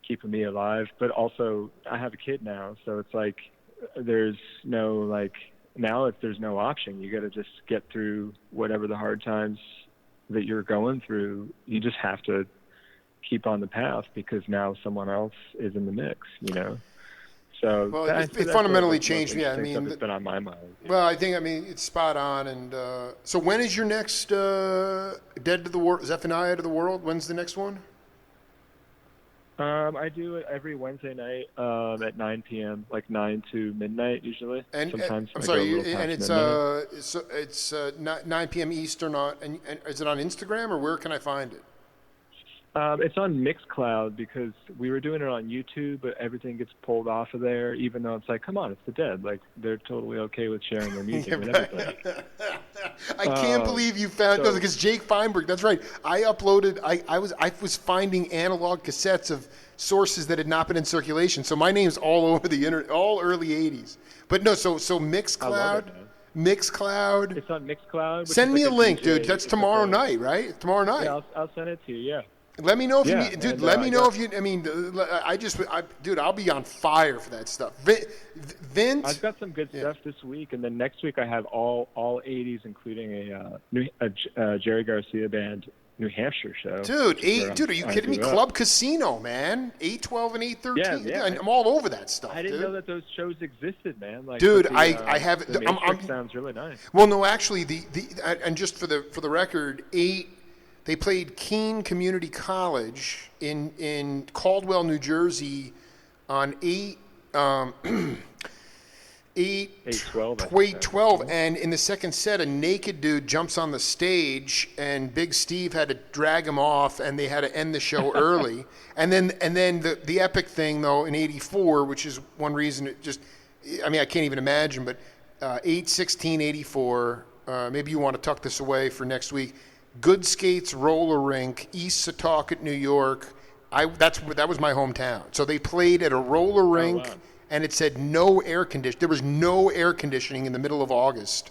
keeping me alive. But also I have a kid now, so it's like there's no like, now if there's no option, you got to just get through whatever the hard times that you're going through. You just have to keep on the path because now someone else is in the mix, you know? So well, it fundamentally changed me. Yeah, I mean, it's been on my mind. Well, I think it's spot on. And so, when is your next Dead to the World, Zephaniah to the World? When's the next one? I do it every Wednesday night at 9 p.m., like 9 to midnight usually. And sometimes I'm I sorry, go a little and past it's 9 p.m. Eastern. And is it on Instagram or where can I find it? It's on Mixcloud because we were doing it on YouTube, but everything gets pulled off of there, even though it's like, come on, it's the Dead. Like, they're totally okay with sharing their music with everybody. I can't believe you found those, because Jake Feinberg, that's right. I uploaded, I was finding analog cassettes of sources that had not been in circulation. So my name's all over the internet, all early 80s. But no, so Mixcloud. Mixcloud. It's on Mixcloud. Send me like a link, DJ. dude. That's tomorrow night, right? Tomorrow night. Yeah, I'll send it to you, yeah. Let me know if you need, dude. And, let me know if you. I mean, dude, I'll be on fire for that stuff. Vince, I've got some good stuff this week, and then next week I have all 80s, including a Jerry Garcia band New Hampshire show. Dude, are you kidding me? Club Casino, man, 812 and 813. Yeah, I'm all over that stuff. I didn't know that those shows existed, man. Like, dude, I have. The Matrix sounds really nice. Well, no, actually, and just for the record, they played Keene Community College in Caldwell, New Jersey, on 8/12, and in the second set, a naked dude jumps on the stage, and Big Steve had to drag him off, and they had to end the show early. and then the epic thing though in '84, which is one reason it just, I mean, I can't even imagine, but 8/16/84. Maybe you want to tuck this away for next week. Good Skates Roller Rink, East Setauket, New York. That was my hometown. So they played at a roller rink, wow. and it said no air condition. There was no air conditioning in the middle of August,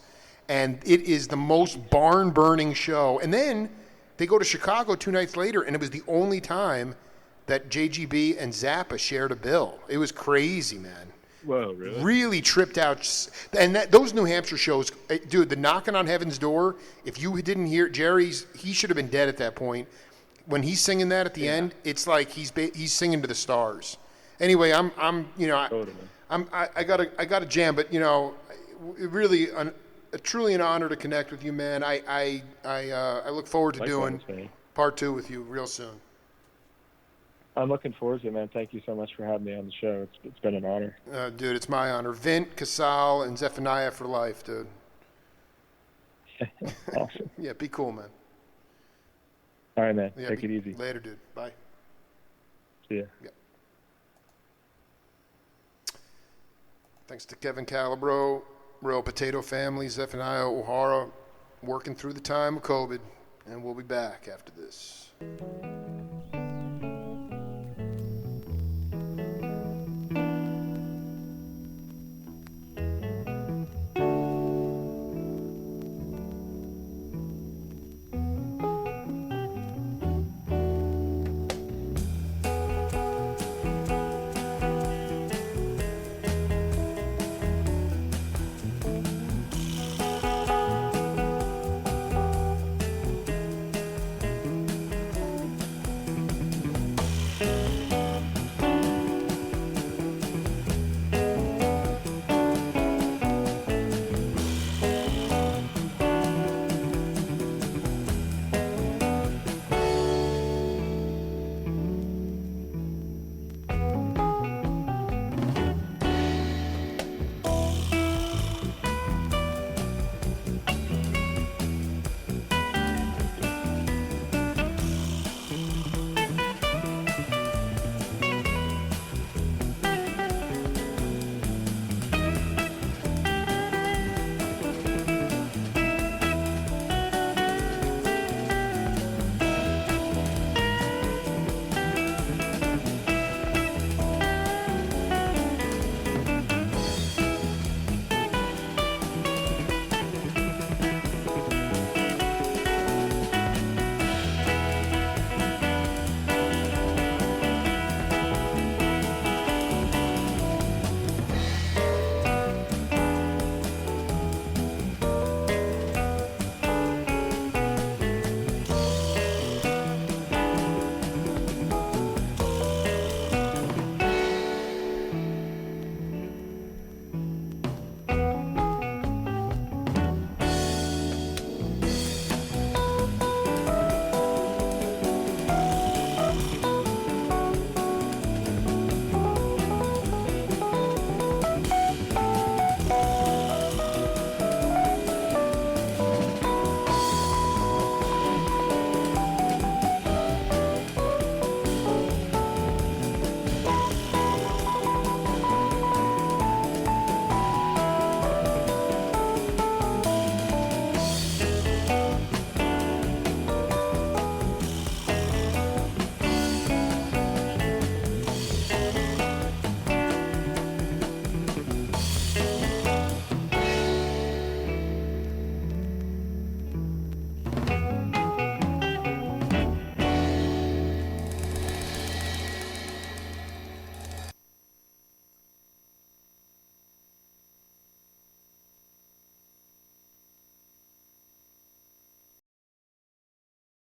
and it is the most barn-burning show. And then they go to Chicago 2 nights later, and it was the only time that JGB and Zappa shared a bill. It was crazy, man. Whoa, really? Really tripped out. And those New Hampshire shows, dude, the Knocking on Heaven's Door, if you didn't hear he should have been dead at that point. When he's singing that at the end, it's like he's singing to the stars. Anyway, Totally. I got a jam, but really truly an honor to connect with you, man. I look forward to doing part 2 with you real soon. I'm looking forward to it, man. Thank you so much for having me on the show. It's been an honor. Dude, it's my honor. Vint, Casal, and Zephaniah for life, dude. Awesome. Yeah, be cool, man. All right, man. Yeah, Take it easy. Later, dude. Bye. See ya. Yeah. Thanks to Kevin Calabro, Real Potato Family, Zephaniah, OHora, working through the time of COVID, and we'll be back after this.